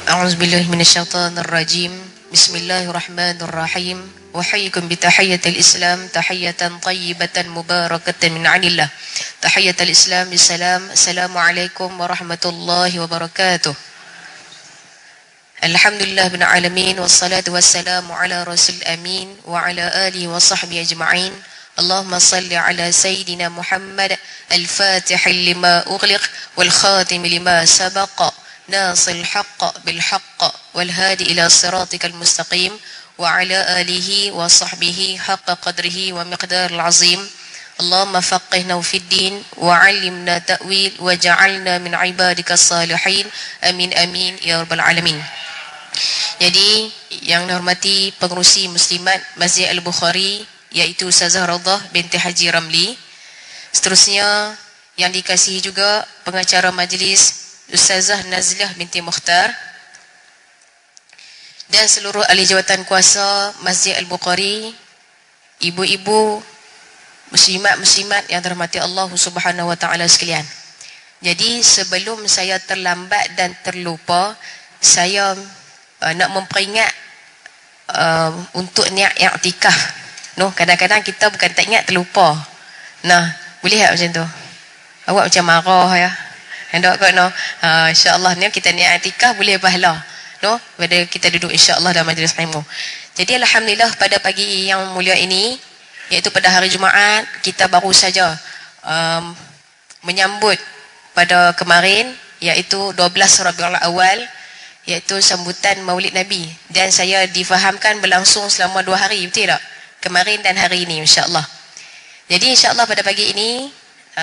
أعوذ بالله من الشيطان الرجيم. بسم الله الرحمن الرحيم. وحيكم بتحية الإسلام تحية طيبة مباركة من عند الله. تحية الإسلام السلام. السلام عليكم ورحمة الله وبركاته. Alhamdulillah bin alamin wassalatu wassalamu ala rasul amin wa ala alihi wa sahbihi ajma'in. Allahumma salli ala sayyidina Muhammad al-fatih lima ughliq wal khatim lima sabaqa nasil haqq bil haqq wal hadi ila siratikal mustaqim wa ala alihi wa sahbihi haqqa qadrihi wa miqdaril azim. Allahumma faqihna fid din wa 'allimna ta'wil wa ja'alna min ibadikas salihin. Amin amin ya rabbal alamin. Jadi yang dihormati pengerusi muslimat Masjid Al-Bukhari iaitu Ustazah Raudhah binti Haji Ramli. Seterusnya yang dikasihi juga pengacara majlis Ustazah Nazliah binti Mukhtar dan seluruh ahli jawatan kuasa Masjid Al-Bukhari, ibu-ibu muslimat-muslimat yang dirahmati Allah Subhanahu wa taala sekalian. Jadi sebelum saya terlambat dan terlupa, saya nak memperingat untuk niat i'tikaf. Kadang-kadang kita bukan tak ingat, terlupa. Boleh tak macam tu? Awak macam marah ya. Hendak kot insya-Allah ni kita niat i'tikaf boleh pahala. Pada kita duduk insya-Allah dalam majlis ilmu. Jadi alhamdulillah pada pagi yang mulia ini iaitu pada hari Jumaat kita baru saja menyambut pada kemarin iaitu 12 Rabiul Awal iaitu sambutan Maulid Nabi, dan saya difahamkan berlangsung selama 2 hari, betul tak? Kemarin dan hari ini insya-Allah. Jadi insya-Allah pada pagi ini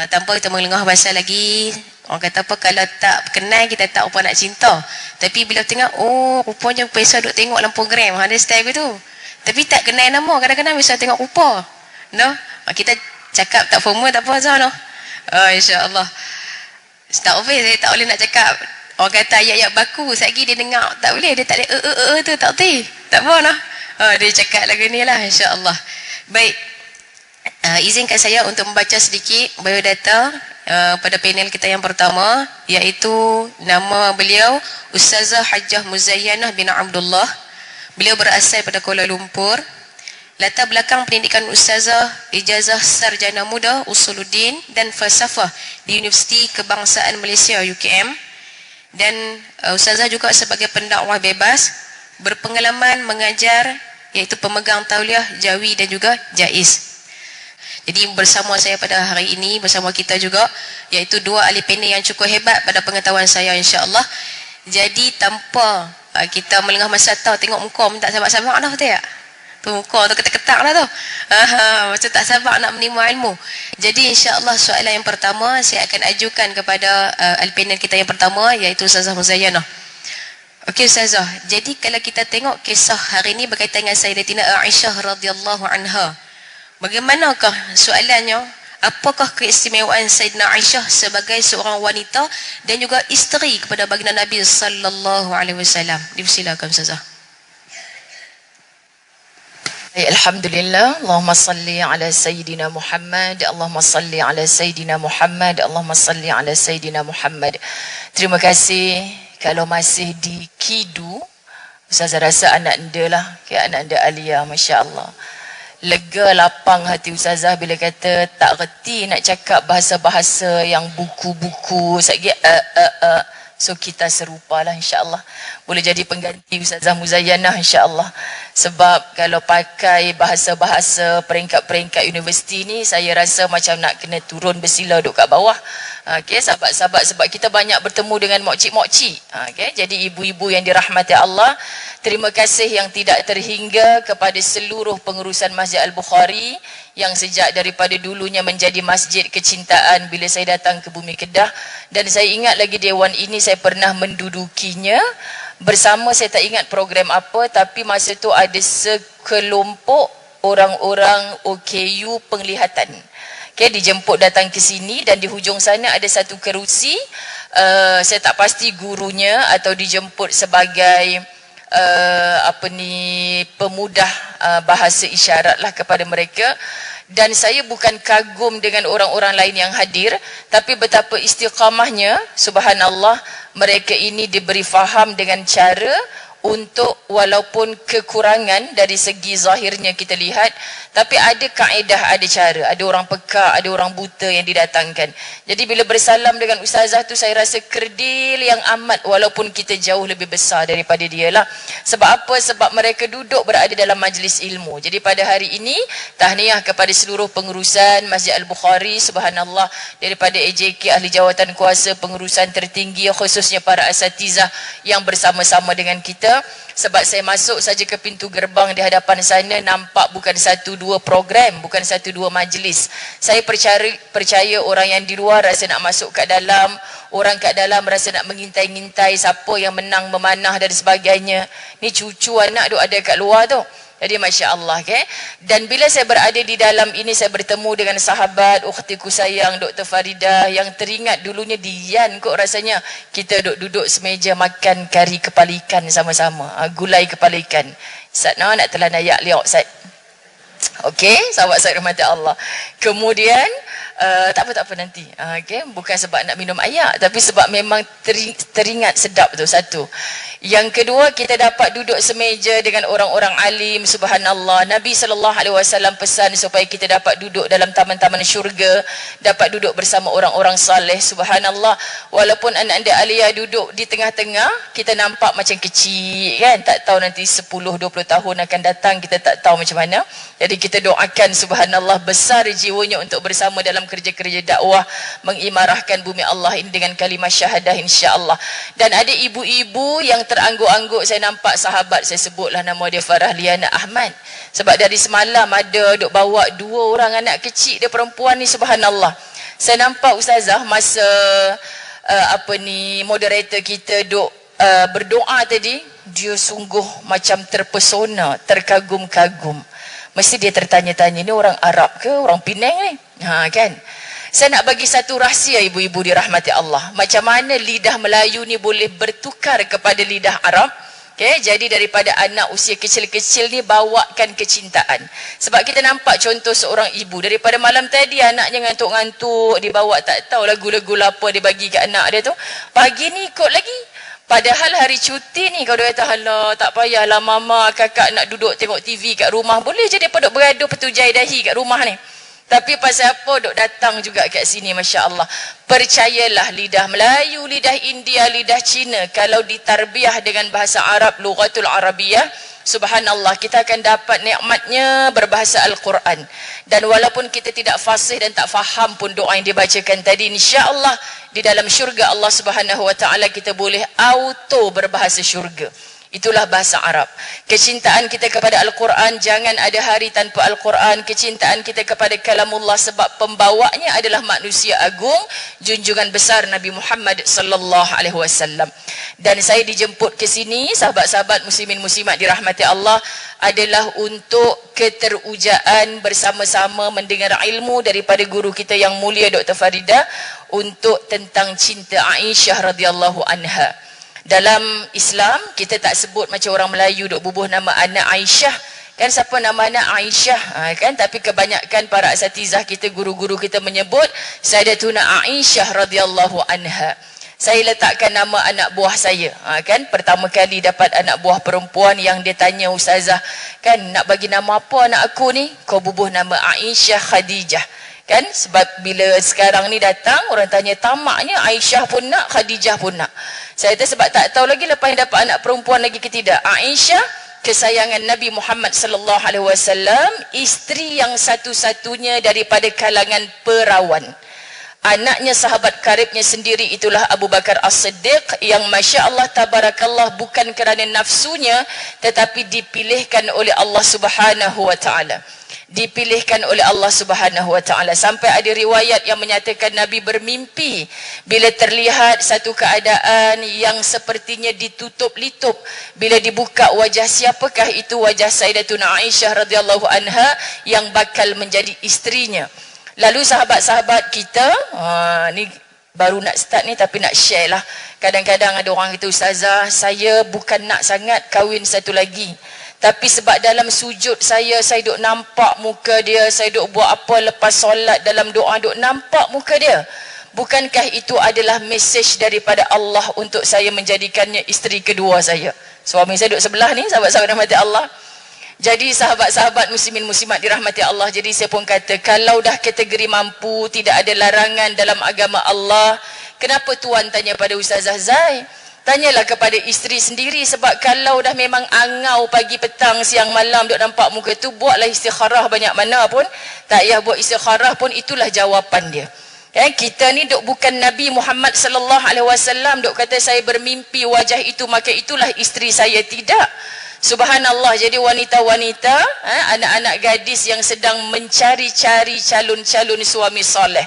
tanpa kita melengah bahasa lagi, orang kata apa, kalau tak kenal kita tak apa nak cinta. Tapi bila tengok rupanya biasa duk tengok lampu gram, ada style tu. Tapi tak kenal nama, kadang-kadang biasa tengok rupa. Kita cakap tak formal tak apa Zah insya-Allah. Tak apa, saya tak boleh nak cakap. Orang kata ayat-ayat baku, satgi dia dengar tak boleh, dia tak boleh tu tak boleh. Tak apa dia cakap lagu ni lah insya-Allah. Baik. Izinkan saya untuk membaca sedikit biodata pada panel kita yang pertama, iaitu nama beliau Ustazah Hajjah Muzayyanah bin Abdullah. Beliau berasal pada Kuala Lumpur. Latar belakang pendidikan Ustazah ijazah sarjana muda Usuluddin dan Falsafah di Universiti Kebangsaan Malaysia UKM. Dan Ustazah juga sebagai pendakwah bebas, berpengalaman mengajar iaitu pemegang tauliah Jawi dan juga Jaiz. Jadi bersama saya pada hari ini, bersama kita juga iaitu 2 ahli panel yang cukup hebat pada pengetahuan saya insya-Allah. Jadi tanpa kita melengah masa tengok muka tak sabar-sabar betul tak? Tu muka tu ketak-ketak tu. Macam tak sabar nak menerima ilmu. Jadi insya-Allah soalan yang pertama saya akan ajukan kepada panel kita yang pertama iaitu Ustazah Muzayyanah. Okey Ustazah, jadi kalau kita tengok kisah hari ini berkaitan dengan Sayyidatina Aisyah radhiyallahu anha. Bagaimanakah soalannya? Apakah keistimewaan Sayyidina Aisyah sebagai seorang wanita dan juga isteri kepada baginda Nabi sallallahu alaihi wasallam? Dipersilakan Ustazah. Alhamdulillah, Allahumma salli ala Sayyidina Muhammad, Allahumma salli ala Sayyidina Muhammad, Allahumma salli ala Sayyidina Muhammad. Terima kasih. Kalau masih di Kidu, Ustazah rasa anak anda lah, anak anda Alia, Masya Allah. Lega lapang hati Ustazah bila kata tak reti nak cakap bahasa-bahasa yang buku-buku. So kita serupalah insya-Allah. Boleh jadi pengganti Ustazah Muzayyanah insya-Allah. Sebab kalau pakai bahasa-bahasa peringkat-peringkat universiti ni, saya rasa macam nak kena turun bersila duduk kat bawah. Okey, sahabat-sahabat, sebab kita banyak bertemu dengan mokcik-mokcik. Okey, jadi ibu-ibu yang dirahmati Allah, terima kasih yang tidak terhingga kepada seluruh pengurusan Masjid Al-Bukhari yang sejak daripada dulunya menjadi masjid kecintaan bila saya datang ke Bumi Kedah. Dan saya ingat lagi dewan ini saya pernah mendudukinya bersama, saya tak ingat program apa, tapi masa tu ada sekelompok orang-orang OKU penglihatan. Okay, dijemput datang ke sini dan di hujung sana ada satu kerusi. Saya tak pasti gurunya atau dijemput sebagai pemudah bahasa isyarat lah kepada mereka. Dan saya bukan kagum dengan orang-orang lain yang hadir, tapi betapa istiqamahnya, subhanallah, mereka ini diberi faham dengan cara untuk walaupun kekurangan dari segi zahirnya kita lihat, tapi ada kaedah, ada cara. Ada orang peka, ada orang buta yang didatangkan. Jadi bila bersalam dengan ustazah tu, saya rasa kerdil yang amat, walaupun kita jauh lebih besar daripada dia lah. Sebab apa? Sebab mereka duduk berada dalam majlis ilmu. Jadi pada hari ini, tahniah kepada seluruh pengurusan Masjid Al-Bukhari, subhanallah, daripada AJK, ahli jawatan kuasa, pengurusan tertinggi, khususnya para asatizah yang bersama-sama dengan kita. Sebab saya masuk saja ke pintu gerbang di hadapan sana, nampak bukan satu dua program, bukan satu dua majlis. Saya percaya orang yang di luar rasa nak masuk kat dalam, orang kat dalam rasa nak mengintai-ngintai siapa yang menang memanah dan sebagainya. Ni cucu anak duk ada kat luar tu. Jadi Masya Allah, okay? Dan bila saya berada di dalam ini, saya bertemu dengan sahabat, ukhtiku sayang, Dr. Faridah, yang teringat dulunya Dian kok rasanya kita duduk semeja makan kari kepala ikan sama-sama, gulai kepala ikan. Ustaz nak telan ayak liok, Ustaz. Okey, sahabat saya rahmati Allah. Kemudian tak apa nanti. Okey, bukan sebab nak minum ayak, tapi sebab memang teringat sedap tu satu. Yang kedua, kita dapat duduk semeja dengan orang-orang alim, subhanallah. Nabi SAW pesan supaya kita dapat duduk dalam taman-taman syurga, dapat duduk bersama orang-orang saleh, subhanallah. Walaupun anak-anak Aliyah duduk di tengah-tengah, kita nampak macam kecil kan, tak tahu nanti 10-20 tahun akan datang, kita tak tahu macam mana. Jadi kita doakan subhanallah besar jiwanya untuk bersama dalam kerja-kerja dakwah, mengimarahkan bumi Allah ini dengan kalimah syahadah insya-Allah. Dan ada ibu-ibu yang terangguk-angguk, saya nampak sahabat, saya sebutlah nama dia, Farah Liana Ahmad. Sebab dari semalam ada duk bawa 2 orang anak kecil dia perempuan ni, subhanallah. Saya nampak ustazah masa moderator kita duk berdoa tadi, dia sungguh macam terpesona, terkagum-kagum. Mesti dia tertanya-tanya, ni orang Arab ke orang Penang ni? Kan? Saya nak bagi satu rahsia ibu-ibu dirahmati Allah. Macam mana lidah Melayu ni boleh bertukar kepada lidah Arab. Okay? Jadi daripada anak usia kecil-kecil ni bawakan kecintaan. Sebab kita nampak contoh seorang ibu. Daripada malam tadi anaknya ngantuk-ngantuk, dibawa tak tahu lagu-lagu apa dia bagi kat anak dia tu. Pagi ni ikut lagi. Padahal hari cuti ni kalau dia kata, halah tak payahlah mama, kakak nak duduk tengok TV kat rumah. Boleh je dia duk bergaduh petujai dahi kat rumah ni. Tapi pasal apa duk datang juga kat sini, Masya Allah. Percayalah, lidah Melayu, lidah India, lidah Cina, kalau ditarbiah dengan bahasa Arab, lughatul Arabiyah, subhanallah, kita akan dapat nikmatnya berbahasa Al-Quran. Dan walaupun kita tidak fasih dan tak faham pun doa yang dibacakan tadi, insya-Allah di dalam syurga Allah Subhanahu wa taala kita boleh auto berbahasa syurga. Itulah bahasa Arab. Kecintaan kita kepada Al-Quran, jangan ada hari tanpa Al-Quran. Kecintaan kita kepada kalamullah sebab pembawanya adalah manusia agung, junjungan besar Nabi Muhammad sallallahu alaihi wasallam. Dan saya dijemput ke sini, sahabat-sahabat muslimin muslimat dirahmati Allah, adalah untuk keterujaan bersama-sama mendengar ilmu daripada guru kita yang mulia Dr. Faridah untuk tentang cinta Aisyah radhiyallahu anha. Dalam Islam kita tak sebut macam orang Melayu duk bubuh nama anak Aisyah. Kan siapa nama anak Aisyah? Kan, tapi kebanyakan para asatizah kita, guru-guru kita menyebut Sayyidatuna Aisyah radhiyallahu anha. Saya letakkan nama anak buah saya. Kan pertama kali dapat anak buah perempuan yang dia tanya ustazah, kan nak bagi nama apa anak aku ni? Kau bubuh nama Aisyah Khadijah. Kan sebab bila sekarang ni datang orang tanya tamaknya Aisyah pun nak, Khadijah pun nak. Saya kata sebab tak tahu lagi lepas dapat anak perempuan lagi ke tidak. Aisyah kesayangan Nabi Muhammad sallallahu alaihi wasallam, isteri yang satu-satunya daripada kalangan perawan. Anaknya sahabat karibnya sendiri itulah Abu Bakar As-Siddiq yang Masya Allah tabarakallah bukan kerana nafsunya tetapi dipilihkan oleh Allah Subhanahu wa taala. Dipilihkan oleh Allah Subhanahu wa taala. Sampai ada riwayat yang menyatakan Nabi bermimpi bila terlihat satu keadaan yang sepertinya ditutup-litup. Bila dibuka wajah siapakah itu? Wajah Sayyidatuna Aisyah radhiyallahu anha yang bakal menjadi isterinya. Lalu sahabat-sahabat kita, ni baru nak start ni tapi nak share lah. Kadang-kadang ada orang kata, ustazah saya bukan nak sangat kahwin satu lagi, Tapi sebab dalam sujud saya duk nampak muka dia, saya duk buat apa lepas solat dalam doa duk nampak muka dia. Bukankah itu adalah mesej daripada Allah untuk saya menjadikannya isteri kedua saya? Suami saya duk sebelah ni, sahabat-sahabat rahmati Allah. Jadi sahabat-sahabat muslimin muslimat dirahmati Allah, jadi saya pun kata, kalau dah kategori mampu, tidak ada larangan dalam agama Allah, kenapa tuan tanya pada Ustazah Zai? Tanyalah kepada isteri sendiri, sebab kalau dah memang angau pagi petang siang malam duk nampak muka tu, buatlah istikharah banyak mana pun, tak payah buat istikharah pun, itulah jawapan dia. Kita ni duk bukan Nabi Muhammad sallallahu alaihi wasallam duk kata saya bermimpi wajah itu maka itulah isteri saya, tidak. Subhanallah, jadi wanita-wanita, anak-anak gadis yang sedang mencari-cari calon-calon suami soleh,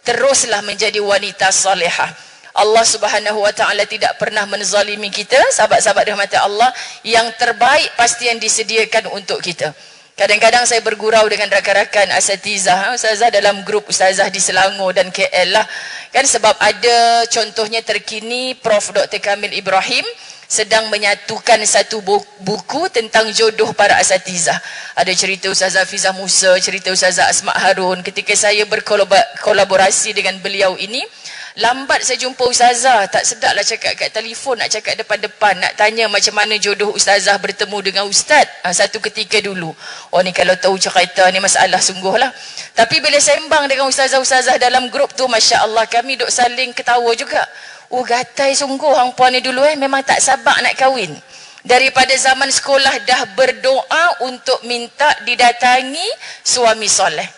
teruslah menjadi wanita solehah. Allah Subhanahu wa taala tidak pernah menzalimi kita, sahabat-sahabat rahmat Allah. Yang terbaik pasti yang disediakan untuk kita. Kadang-kadang saya bergurau dengan rakan-rakan asatizah, ustazah dalam grup ustazah di Selangor dan KL lah. Kan sebab ada contohnya terkini Prof Dr Kamil Ibrahim sedang menyatukan satu buku tentang jodoh para asatizah. Ada cerita Ustazah Fizah Musa, cerita Ustazah Asma Harun. Ketika saya berkolaborasi dengan beliau ini, lambat saya jumpa Ustazah, tak sedaplah cakap kat telefon, nak cakap depan-depan, nak tanya macam mana jodoh Ustazah bertemu dengan Ustaz satu ketika dulu. Oh ni kalau tahu cerita ni masalah sungguh lah. Tapi bila sembang dengan Ustazah-Ustazah dalam grup tu, Masya Allah, kami duk saling ketawa juga. Oh gatai sungguh hang puan ni dulu memang tak sabar nak kahwin. Daripada zaman sekolah dah berdoa untuk minta didatangi suami soleh.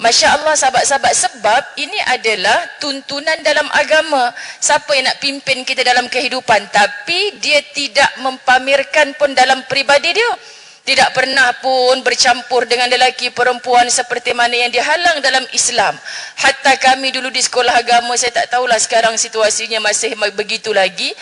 Masya Allah sahabat-sahabat, sebab ini adalah tuntunan dalam agama. Siapa yang nak pimpin kita dalam kehidupan, tapi dia tidak mempamerkan pun dalam peribadi dia. Tidak pernah pun bercampur dengan lelaki perempuan seperti mana yang dihalang dalam Islam. Hatta kami dulu di sekolah agama, saya tak tahulah sekarang situasinya masih begitu lagi,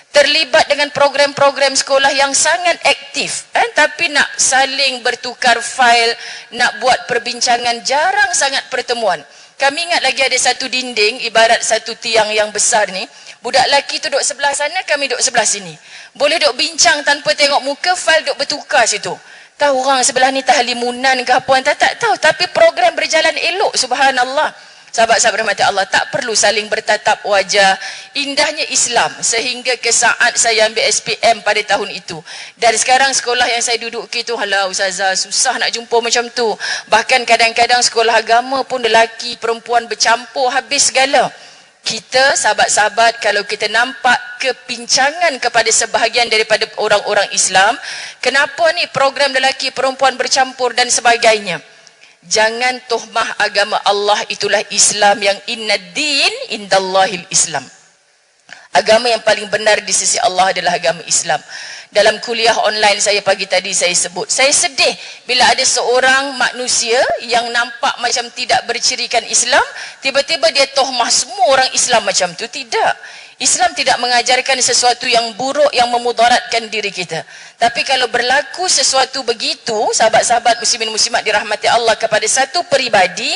terlibat dengan program-program sekolah yang sangat aktif, tapi nak saling bertukar fail, nak buat perbincangan, jarang sangat pertemuan. Kami ingat lagi ada satu dinding, ibarat satu tiang yang besar ni, budak lelaki tu duduk sebelah sana, kami duduk sebelah sini. Boleh duduk bincang tanpa tengok muka, fail duduk bertukar situ. Tahu orang sebelah ni tahlimunan ke apa, tak tahu, tapi program berjalan elok, subhanallah. Sahabat-sahabat rahmat Allah, tak perlu saling bertatap wajah. Indahnya Islam sehingga ke saat saya ambil SPM pada tahun itu. Dari sekarang sekolah yang saya duduk itu, halah ustazah, susah nak jumpa macam tu. Bahkan kadang-kadang sekolah agama pun lelaki perempuan bercampur habis segala. Kita sahabat-sahabat, kalau kita nampak kepincangan kepada sebahagian daripada orang-orang Islam, kenapa ni program lelaki perempuan bercampur dan sebagainya, jangan tuhmah agama Allah, itulah Islam yang inna din indallahil Islam. Agama yang paling benar di sisi Allah adalah agama Islam. Dalam kuliah online saya pagi tadi saya sebut, saya sedih bila ada seorang manusia yang nampak macam tidak bercirikan Islam, tiba-tiba dia tuhmah semua orang Islam macam tu. Tidak. Islam tidak mengajarkan sesuatu yang buruk yang memudaratkan diri kita. Tapi kalau berlaku sesuatu begitu, sahabat-sahabat muslimin muslimat dirahmati Allah, kepada satu peribadi,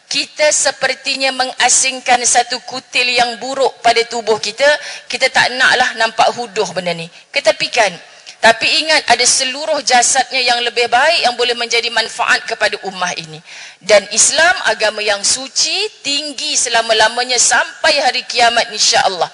kita sepertinya mengasingkan satu kutil yang buruk pada tubuh kita. Kita tak naklah nampak huduh benda ni, ketepikan. Tapi ingat, ada seluruh jasadnya yang lebih baik yang boleh menjadi manfaat kepada ummah ini. Dan Islam agama yang suci, tinggi selama-lamanya sampai hari kiamat insya-Allah.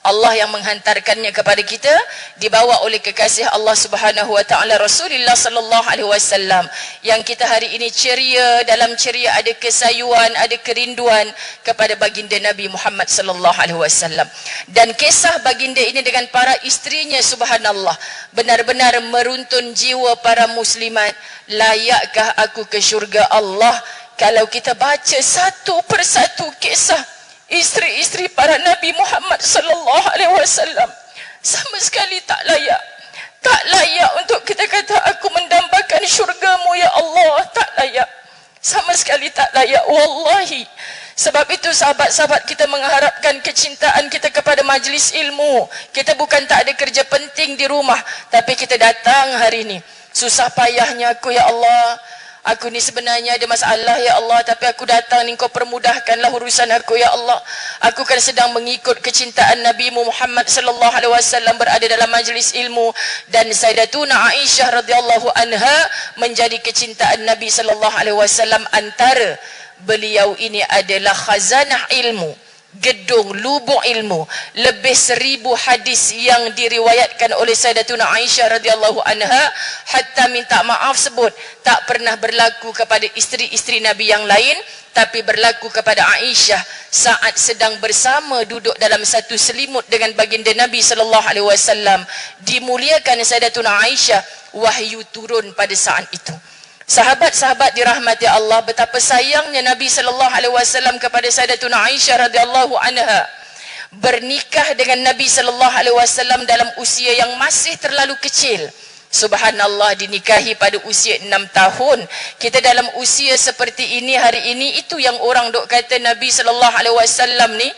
Allah yang menghantarkannya kepada kita, dibawa oleh kekasih Allah Subhanahu wa taala Rasulullah sallallahu alaihi wasallam, yang kita hari ini ceria, dalam ceria ada kesayuan, ada kerinduan kepada baginda Nabi Muhammad sallallahu alaihi wasallam. Dan kisah baginda ini dengan para isterinya, subhanallah, benar-benar meruntun jiwa para muslimat. Layakkah aku ke syurga Allah? Kalau kita baca satu persatu kisah isteri-isteri para Nabi Muhammad sallallahu alaihi wasallam, sama sekali tak layak. Tak layak untuk kita kata aku mendambakan syurgamu ya Allah, tak layak. Sama sekali tak layak, wallahi. Sebab itu sahabat-sahabat, kita mengharapkan kecintaan kita kepada majlis ilmu. Kita bukan tak ada kerja penting di rumah, tapi kita datang hari ini. Susah payahnya aku ya Allah, Aku ni sebenarnya ada masalah ya Allah, tapi aku datang ni kau permudahkanlah urusan aku ya Allah. Aku kan sedang mengikut kecintaan Nabi Muhammad sallallahu alaihi wasallam, berada dalam majlis ilmu, dan Sayyidatuna Aisyah radhiyallahu anha menjadi kecintaan Nabi sallallahu alaihi wasallam. Antara beliau ini adalah khazanah ilmu, gedung lubuk ilmu, lebih 1000 hadis yang diriwayatkan oleh Sayyidatuna Aisyah radhiyallahu anha, hatta minta maaf sebut tak pernah berlaku kepada isteri-isteri Nabi yang lain, tapi berlaku kepada Aisyah saat sedang bersama duduk dalam satu selimut dengan baginda Nabi sallallahu alaihi wasallam. Dimuliakan Sayyidatuna Aisyah, wahyu turun pada saat itu. Sahabat-sahabat dirahmati Allah, betapa sayangnya Nabi sallallahu alaihi wasallam kepada Sayyidatuna Aisyah radhiyallahu anha. Bernikah dengan Nabi sallallahu alaihi wasallam dalam usia yang masih terlalu kecil. Subhanallah, dinikahi pada usia 6 tahun. Kita dalam usia seperti ini hari ini, itu yang orang dok kata Nabi sallallahu alaihi wasallam ni,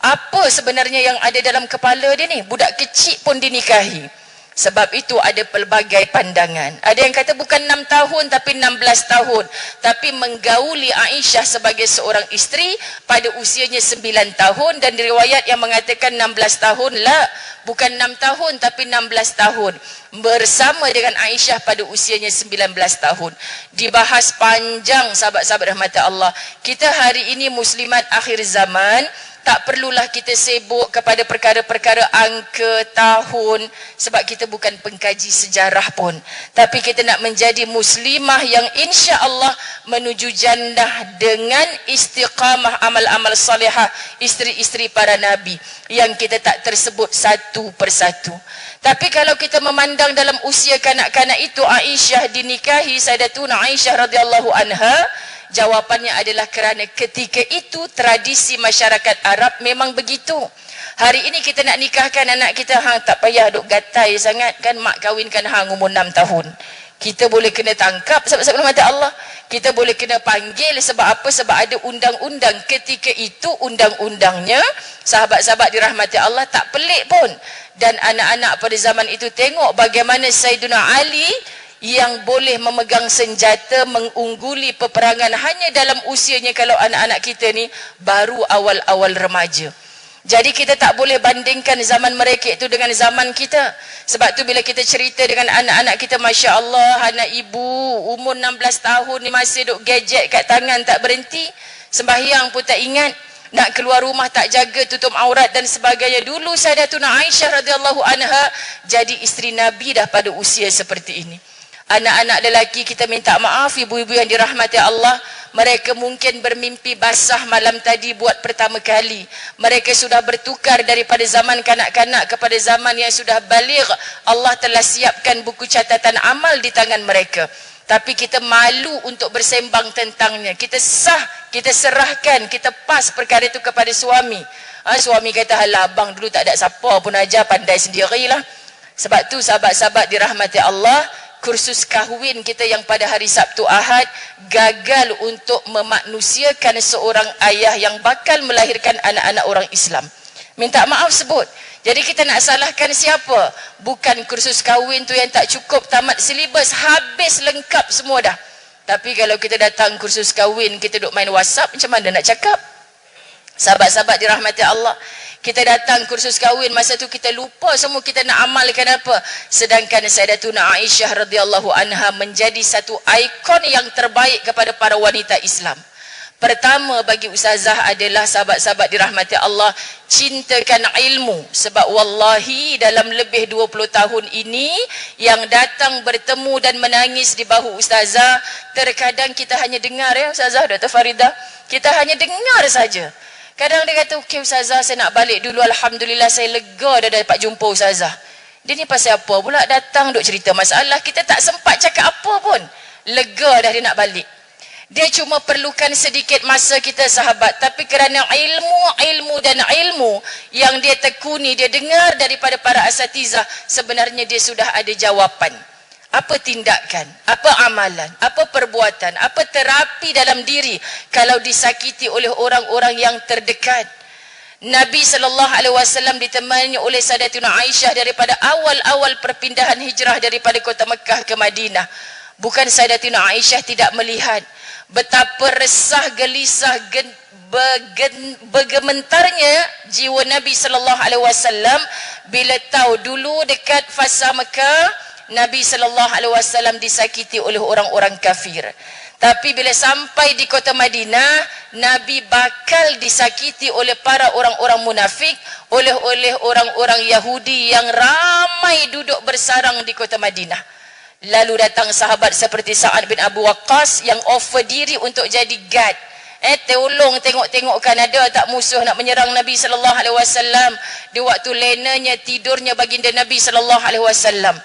apa sebenarnya yang ada dalam kepala dia ni? Budak kecil pun dinikahi. Sebab itu ada pelbagai pandangan. Ada yang kata bukan 6 tahun tapi 16 tahun. Tapi menggauli Aisyah sebagai seorang isteri pada usianya 9 tahun. Dan riwayat yang mengatakan 16 tahun. La, bukan 6 tahun tapi 16 tahun. Bersama dengan Aisyah pada usianya 19 tahun. Dibahas panjang sahabat-sahabat rahmat Allah. Kita hari ini muslimat akhir zaman, tak perlulah kita sibuk kepada perkara-perkara angka, tahun, sebab kita bukan pengkaji sejarah pun. Tapi kita nak menjadi muslimah yang insya Allah menuju jannah dengan istiqamah amal-amal salihah isteri-isteri para Nabi yang kita tak tersebut satu persatu. Tapi kalau kita memandang dalam usia kanak-kanak itu, Aisyah dinikahi Sayyidatuna Aisyah radhiyallahu anha, jawapannya adalah kerana ketika itu tradisi masyarakat Arab memang begitu. Hari ini kita nak nikahkan anak kita, hang tak payah duk gatai sangat kan, mak kahwinkan hang umur 6 tahun. Kita boleh kena tangkap sebab mata Allah. Kita boleh kena panggil sebab apa? Sebab ada undang-undang. Ketika itu undang-undangnya, sahabat-sahabat dirahmati Allah, tak pelik pun. Dan anak-anak pada zaman itu tengok bagaimana Sayyidina Ali yang boleh memegang senjata mengungguli peperangan hanya dalam usianya kalau anak-anak kita ni baru awal-awal remaja. Jadi kita tak boleh bandingkan zaman mereka itu dengan zaman kita. Sebab tu bila kita cerita dengan anak-anak kita, Masya Allah, anak ibu umur 16 tahun ni masih duk gadget kat tangan tak berhenti. Sembahyang pun tak ingat. Nak keluar rumah tak jaga tutup aurat dan sebagainya. Dulu Sayyidatuna Aisyah radhiyallahu anha jadi isteri Nabi dah pada usia seperti ini. Anak-anak lelaki kita minta maaf, ibu-ibu yang dirahmati Allah, mereka mungkin bermimpi basah malam tadi buat pertama kali. Mereka sudah bertukar daripada zaman kanak-kanak kepada zaman yang sudah baligh. Allah telah siapkan buku catatan amal di tangan mereka. Tapi kita malu untuk bersembang tentangnya. Kita kita serahkan, kita pas perkara itu kepada suami. Suami kata, halah abang dulu tak ada siapa pun ajar, pandai sendirilah. Sebab tu sahabat-sahabat dirahmati Allah, kursus kahwin kita yang pada hari Sabtu Ahad gagal untuk memanusiakan seorang ayah yang bakal melahirkan anak-anak orang Islam. Minta maaf sebut. Jadi kita nak salahkan siapa? Bukan kursus kahwin tu yang tak cukup tamat silibus, habis lengkap semua dah. Tapi kalau kita datang kursus kahwin, kita duk main WhatsApp, macam mana nak cakap? Sahabat-sahabat dirahmati Allah, kita datang kursus kahwin, masa tu kita lupa semua kita nak amalkan apa. Sedangkan Sayyidatuna Aisyah radhiyallahu anha menjadi satu ikon yang terbaik kepada para wanita Islam. Pertama bagi ustazah adalah, sahabat-sahabat dirahmati Allah, cintakan ilmu. Sebab wallahi dalam lebih 20 tahun ini yang datang bertemu dan menangis di bahu ustazah, terkadang kita hanya dengar, ya ustazah Dr. Faridah, kita hanya dengar saja. Kadang dia kata, okey ustazah, saya nak balik dulu, alhamdulillah saya lega dah dapat jumpa ustazah. Dia ni pasal apa pula datang duk cerita masalah, kita tak sempat cakap apa pun, lega dah dia nak balik. Dia cuma perlukan sedikit masa kita sahabat, tapi kerana ilmu yang dia tekuni, dia dengar daripada para asatizah, sebenarnya dia sudah ada jawapan. Apa tindakan, apa amalan, apa perbuatan, apa terapi dalam diri kalau disakiti oleh orang-orang yang terdekat. Nabi SAW ditemani oleh Sayyidatuna Aisyah daripada awal-awal perpindahan hijrah daripada kota Mekah ke Madinah. Bukan Sayyidatina Aisyah tidak melihat betapa resah, gelisah, bergementarnya jiwa Nabi sallallahu alaihi wasallam bila tahu dulu dekat fasa Mekah Nabi sallallahu alaihi wasallam disakiti oleh orang-orang kafir. Tapi bila sampai di kota Madinah, Nabi bakal disakiti oleh para orang-orang munafik, oleh orang-orang Yahudi yang ramai duduk bersarang di kota Madinah. Lalu datang sahabat seperti Sa'ad bin Abu Waqqas yang offer diri untuk jadi guard. Tolong tengok-tengokkan ada tak musuh nak menyerang Nabi sallallahu alaihi wasallam di waktu lenanya tidurnya baginda Nabi sallallahu alaihi wasallam.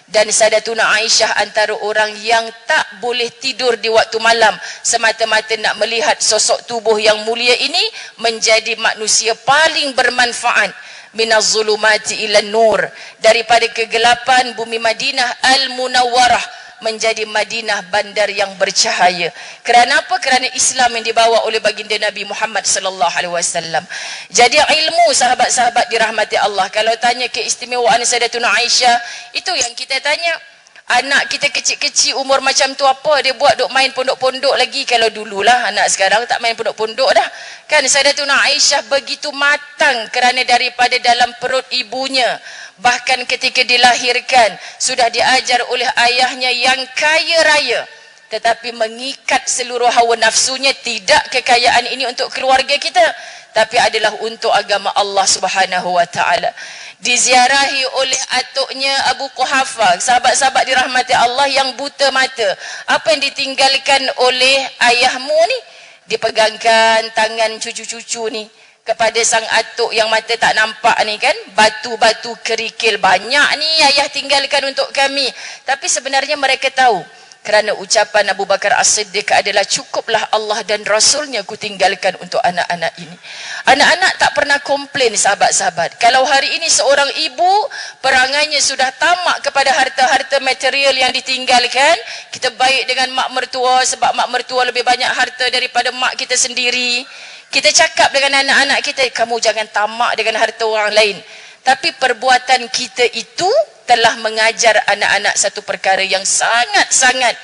Dan Sayyidatuna Aisyah antara orang yang tak boleh tidur di waktu malam semata-mata nak melihat sosok tubuh yang mulia ini menjadi manusia paling bermanfaat minaz zulumati ila nur, daripada kegelapan bumi Madinah al-Munawwarah menjadi Madinah bandar yang bercahaya. Kerana apa? Kerana Islam yang dibawa oleh baginda Nabi Muhammad sallallahu alaihi wasallam. Jadi ilmu sahabat-sahabat dirahmati Allah. Kalau tanya keistimewaan Sayyidatuna Aisyah, itu yang kita tanya. Anak kita kecil-kecil umur macam tu apa dia buat, duk main pondok-pondok lagi. Kalau dululah, anak sekarang tak main pondok-pondok dah. Kan Sayyidatuna Aisyah begitu matang kerana daripada dalam perut ibunya, bahkan ketika dilahirkan sudah diajar oleh ayahnya yang kaya raya, tetapi mengikat seluruh hawa nafsunya. Tidak kekayaan ini untuk keluarga kita, tapi adalah untuk agama Allah Subhanahu wa taala. Diziarahi oleh atuknya Abu Quhafa, sahabat-sahabat dirahmati Allah yang buta mata. Apa yang ditinggalkan oleh ayahmu ni? Dipegangkan tangan cucu-cucu ni kepada sang atuk yang mata tak nampak ni kan. Batu-batu kerikil banyak ni ayah tinggalkan untuk kami. Tapi sebenarnya mereka tahu, kerana ucapan Abu Bakar As-Siddiq adalah cukuplah Allah dan Rasulnya ku tinggalkan untuk anak-anak ini. Anak-anak tak pernah komplain sahabat-sahabat. Kalau hari ini seorang ibu perangainya sudah tamak kepada harta-harta material yang ditinggalkan, kita baik dengan mak mertua sebab mak mertua lebih banyak harta daripada mak kita sendiri. Kita cakap dengan anak-anak kita, kamu jangan tamak dengan harta orang lain. Tapi perbuatan kita itu telah mengajar anak-anak satu perkara yang sangat-sangat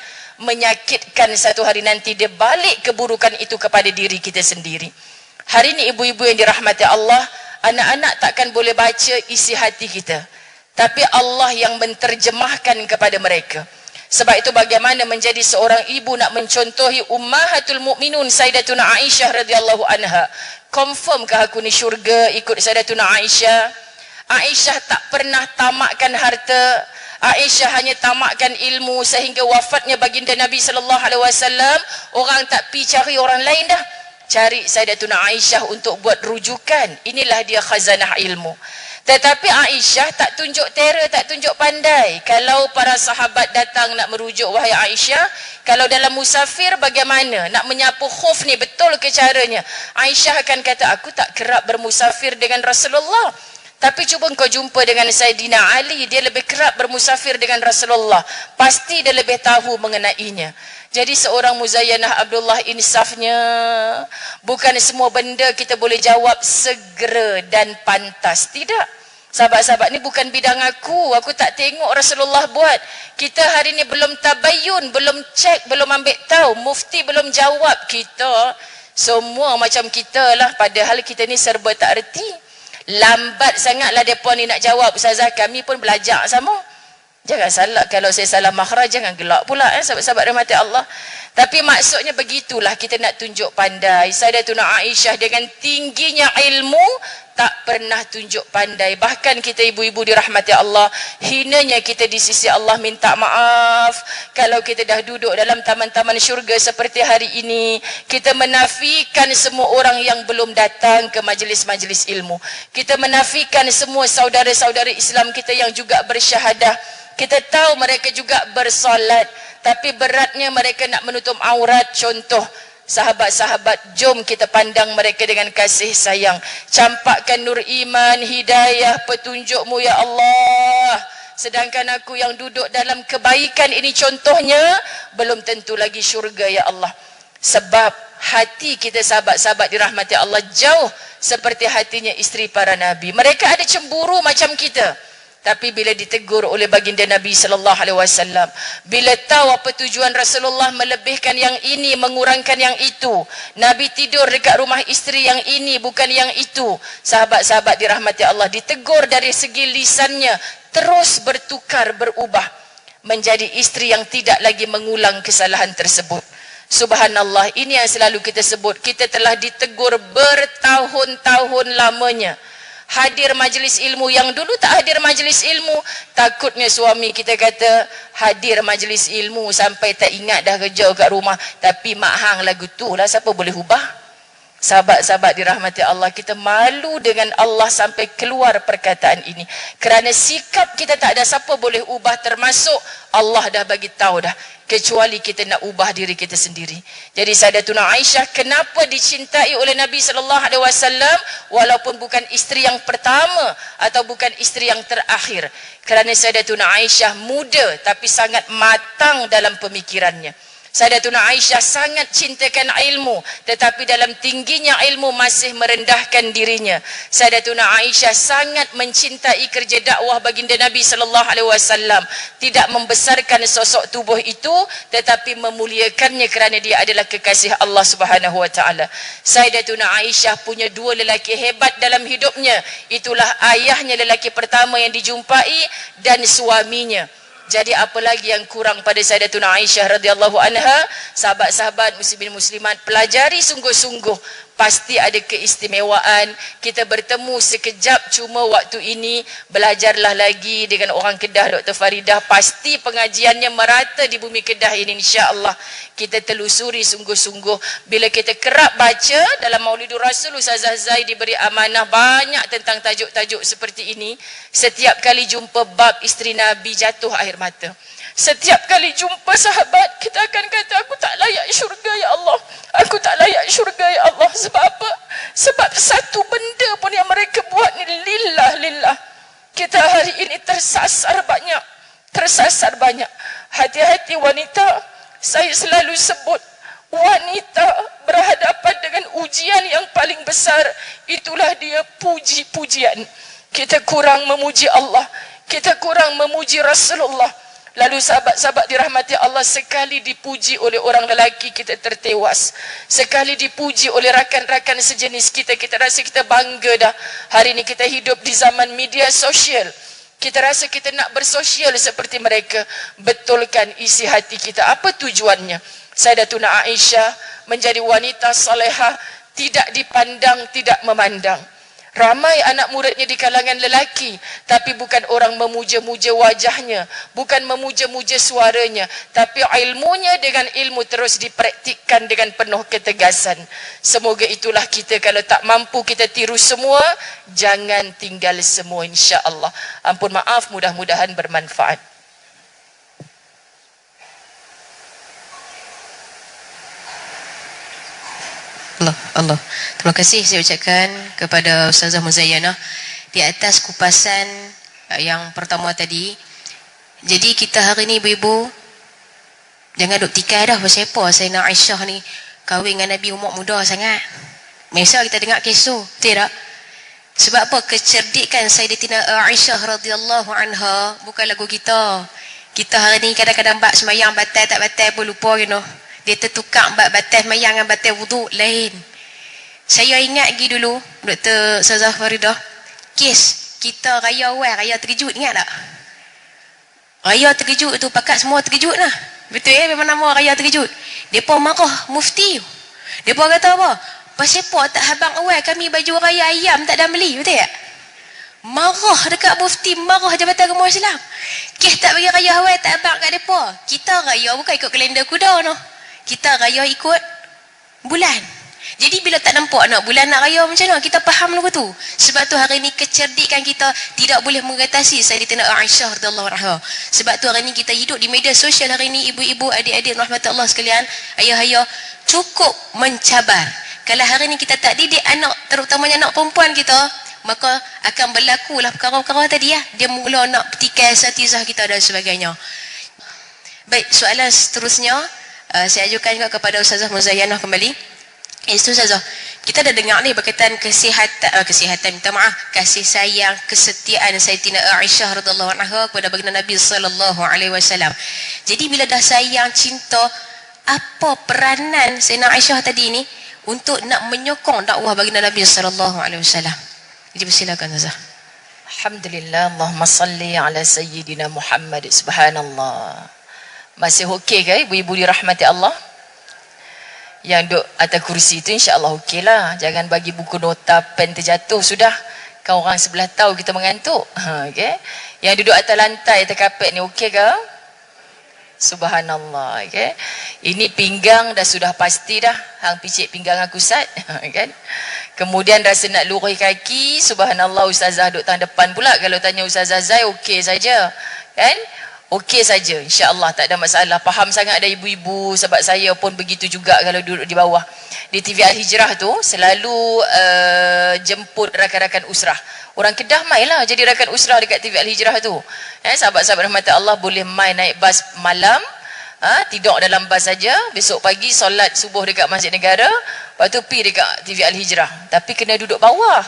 menyakitkan. Satu hari nanti dia balik keburukan itu kepada diri kita sendiri. Hari ini ibu-ibu yang dirahmati Allah, anak-anak takkan boleh baca isi hati kita, tapi Allah yang menterjemahkan kepada mereka. Sebab itu bagaimana menjadi seorang ibu nak mencontohi Ummahatul Mukminun Sayyidatuna Aisyah radhiyallahu anha. Confirmkah aku ni syurga ikut Sayyidatuna Aisyah? Aisyah tak pernah tamakkan harta. Aisyah hanya tamakkan ilmu, sehingga wafatnya baginda Nabi sallallahu alaihi wasallam orang tak pi cari orang lain dah, cari Sayyidatuna Aisyah untuk buat rujukan. Inilah dia khazanah ilmu. Tetapi Aisyah tak tunjuk terror, tak tunjuk pandai. Kalau para sahabat datang nak merujuk, wahai Aisyah, kalau dalam musafir bagaimana nak menyapu khuf ni, betul ke caranya? Aisyah akan kata, aku tak kerap bermusafir dengan Rasulullah. Tapi cuba kau jumpa dengan Sayyidina Ali, dia lebih kerap bermusafir dengan Rasulullah. Pasti dia lebih tahu mengenainya. Jadi seorang Muzayyanah Abdullah insafnya, bukan semua benda kita boleh jawab segera dan pantas. Tidak. Sahabat-sahabat ni bukan bidang aku tak tengok Rasulullah buat. Kita hari ni belum tabayyun, belum cek, belum ambil tahu. Mufti belum jawab. Kita semua macam kita lah, padahal kita ni serba tak erti. Lambat sangatlah mereka ni nak jawab. Ustazah, kami pun belajar sama. Jangan salah, kalau saya salah makhraj jangan gelak pula sahabat-sahabat rahmati Allah. Tapi maksudnya begitulah, kita nak tunjuk pandai. Sayyidatuna Aisyah dengan tingginya ilmu tak pernah tunjuk pandai. Bahkan kita ibu-ibu dirahmati Allah, hinanya kita di sisi Allah, minta maaf kalau kita dah duduk dalam taman-taman syurga seperti hari ini, kita menafikan semua orang yang belum datang ke majlis-majlis ilmu. Kita menafikan semua saudara-saudara Islam kita yang juga bersyahadah. Kita tahu mereka juga bersolat, tapi beratnya mereka nak menutup aurat. Contoh sahabat-sahabat, jom kita pandang mereka dengan kasih sayang. Campakkan nur iman, hidayah, petunjukmu ya Allah. Sedangkan aku yang duduk dalam kebaikan ini contohnya, belum tentu lagi syurga ya Allah. Sebab hati kita sahabat-sahabat dirahmati Allah jauh seperti hatinya isteri para Nabi. Mereka ada cemburu macam kita, Tapi bila ditegur oleh baginda Nabi sallallahu alaihi wasallam, bila tahu apa tujuan Rasulullah melebihkan yang ini, mengurangkan yang itu, Nabi tidur dekat rumah isteri yang ini bukan yang itu, sahabat-sahabat dirahmati Allah, ditegur dari segi lisannya, terus bertukar, berubah menjadi isteri yang tidak lagi mengulang kesalahan tersebut. Subhanallah, ini yang selalu kita sebut, kita telah ditegur bertahun-tahun lamanya. Hadir majlis ilmu, yang dulu tak hadir majlis ilmu, takutnya suami kita kata hadir majlis ilmu sampai tak ingat dah kerja kat rumah, tapi mak hang lagu tu lah, siapa boleh ubah? Sahabat-sahabat dirahmati Allah, kita malu dengan Allah sampai keluar perkataan ini. Kerana sikap kita tak ada siapa boleh ubah, termasuk Allah dah bagi tahu dah, kecuali kita nak ubah diri kita sendiri. Jadi Sayyidatuna Aisyah kenapa dicintai oleh Nabi sallallahu alaihi wasallam walaupun bukan isteri yang pertama atau bukan isteri yang terakhir? Kerana Sayyidatuna Aisyah muda tapi sangat matang dalam pemikirannya. Sayyidatuna Aisyah sangat cintakan ilmu, tetapi dalam tingginya ilmu masih merendahkan dirinya. Sayyidatuna Aisyah sangat mencintai kerja dakwah baginda Nabi sallallahu alaihi wasallam, tidak membesarkan sosok tubuh itu tetapi memuliakannya kerana dia adalah kekasih Allah Subhanahu wa taala. Sayyidatuna Aisyah punya dua lelaki hebat dalam hidupnya. Itulah ayahnya lelaki pertama yang dijumpai dan suaminya. Jadi apa lagi yang kurang pada Sayyidatuna Aisyah radhiyallahu anha? Sahabat-sahabat muslimin muslimat, pelajari sungguh-sungguh, pasti ada keistimewaan. Kita bertemu sekejap cuma waktu ini, belajarlah lagi dengan orang Kedah, Dr. Faridah, pasti pengajiannya merata di bumi Kedah ini insya-Allah. Kita telusuri sungguh-sungguh. Bila kita kerap baca dalam Maulidur Rasul, Ustazah Zai diberi amanah banyak tentang tajuk-tajuk seperti ini. Setiap kali jumpa bab isteri Nabi, jatuh air mata. Setiap kali jumpa sahabat, kita akan kata, aku tak layak syurga ya Allah, aku tak layak syurga ya Allah. Sebab apa? Sebab satu benda pun yang mereka buat ni lillah. Kita hari ini tersasar banyak. Hati-hati wanita. Saya selalu sebut, wanita berhadapan dengan ujian yang paling besar, itulah dia puji-pujian. Kita kurang memuji Allah, kita kurang memuji Rasulullah. Lalu sahabat-sahabat dirahmati Allah, sekali dipuji oleh orang lelaki kita tertewas, sekali dipuji oleh rakan-rakan sejenis kita, kita rasa kita bangga dah. Hari ini kita hidup di zaman media sosial, kita rasa kita nak bersosial seperti mereka. Betulkan isi hati kita, apa tujuannya? Sayyidatuna Aisyah menjadi wanita salehah, tidak dipandang, tidak memandang. Ramai anak muridnya di kalangan lelaki, tapi bukan orang memuja-muja wajahnya, bukan memuja-muja suaranya, tapi ilmunya dengan ilmu terus dipraktikkan dengan penuh ketegasan. Semoga itulah kita, kalau tak mampu kita tiru semua, jangan tinggal semua insya-Allah. Ampun maaf, mudah-mudahan bermanfaat. Allah. Terima kasih saya ucapkan kepada Ustazah Muzayyanah di atas kupasan yang pertama tadi. Jadi kita hari ni ibu-ibu jangan duk tikai dah pasal apa Sayyidina Aisyah ni kahwin dengan Nabi umur muda sangat. Misal kita dengar kisah, tidak? Sebab apa? Kecerdikan Sayyidatina Aisyah radhiyallahu anha bukan lagu kita. Kita hari ni kadang-kadang bab semayang batal tak batal pun lupa Dia tertukar bab batal semayang dengan batal wuduk lain. Saya ingat lagi dulu Dr. Ustazah Faridah, kes kita raya awal, raya terkejut, ingat tak? Raya terkejut tu pakat semua terkejut lah. Betul memang nama raya terkejut. Depa marah mufti. Depa kata apa? Pasal apa tak habang awal kami baju raya ayam tak ada beli, betul tak? Marah dekat mufti, marah Jabatan Agama Islam. Kes tak bagi raya awal tak habang kat depa. Kita raya bukan ikut kalender kuda Kita raya ikut bulan. Jadi bila tak nampak nak bulan nak raya macam mana? Kita faham lagu tu. Sebab tu hari ni kecerdikan kita tidak boleh mengatasi Sayyidatina Aisyah radhiyallahu anha. Sebab tu hari ni kita hidup di media sosial hari ni, ibu-ibu, adik-adik rahmatullah sekalian, ayah-ayah, cukup mencabar. Kalau hari ni kita tak didik anak, terutamanya anak perempuan kita, maka akan berlakulah perkara-perkara tadi ya. Dia mula nak petikai asatizah kita dan sebagainya. Baik, soalan seterusnya saya ajukan juga kepada Ustazah Muzayyanah kembali. Itu Ustazah, kita dah dengar ni berkaitan kesihatan, minta maaf, kasih sayang, kesetiaan Sayyidatina Aisyah radhiyallahu anha kepada baginda Nabi sallallahu alaihi wasallam. Jadi bila dah sayang, cinta, apa peranan Sayyidatina Aisyah tadi ni untuk nak menyokong dakwah baginda Nabi sallallahu alaihi wasallam? Jadi persilakan Ustazah. Alhamdulillah, Allahumma salli ala Sayyidina Muhammad. Subhanallah. Masih okey ke ibu-ibu dirahmati Allah? Yang duduk atas kursi tu insya-Allah okeylah. Jangan bagi buku nota pen terjatuh sudah. Kau orang sebelah tahu kita mengantuk. Okey. Yang duduk atas lantai atas kapet ni okey ke? Subhanallah, okey. Ini pinggang dah sudah pasti dah. Hang picit pinggang aku Ustaz, kan? Kemudian rasa nak lurus kaki, subhanallah ustazah duduk tang depan pula. Kalau tanya ustazah Zai okey saja. Kan? Okey saja, insya-Allah tak ada masalah. Faham sangat ada ibu-ibu, sebab saya pun begitu juga kalau duduk di bawah. Di TV Al-Hijrah tu selalu jemput rakan-rakan usrah. Orang Kedah mailah jadi rakan usrah dekat TV Al-Hijrah tu. Sahabat-sahabat rahmat Allah boleh mai naik bas malam, tidur dalam bas saja, besok pagi solat subuh dekat Masjid Negara, lepas tu pergi dekat TV Al-Hijrah. Tapi kena duduk bawah.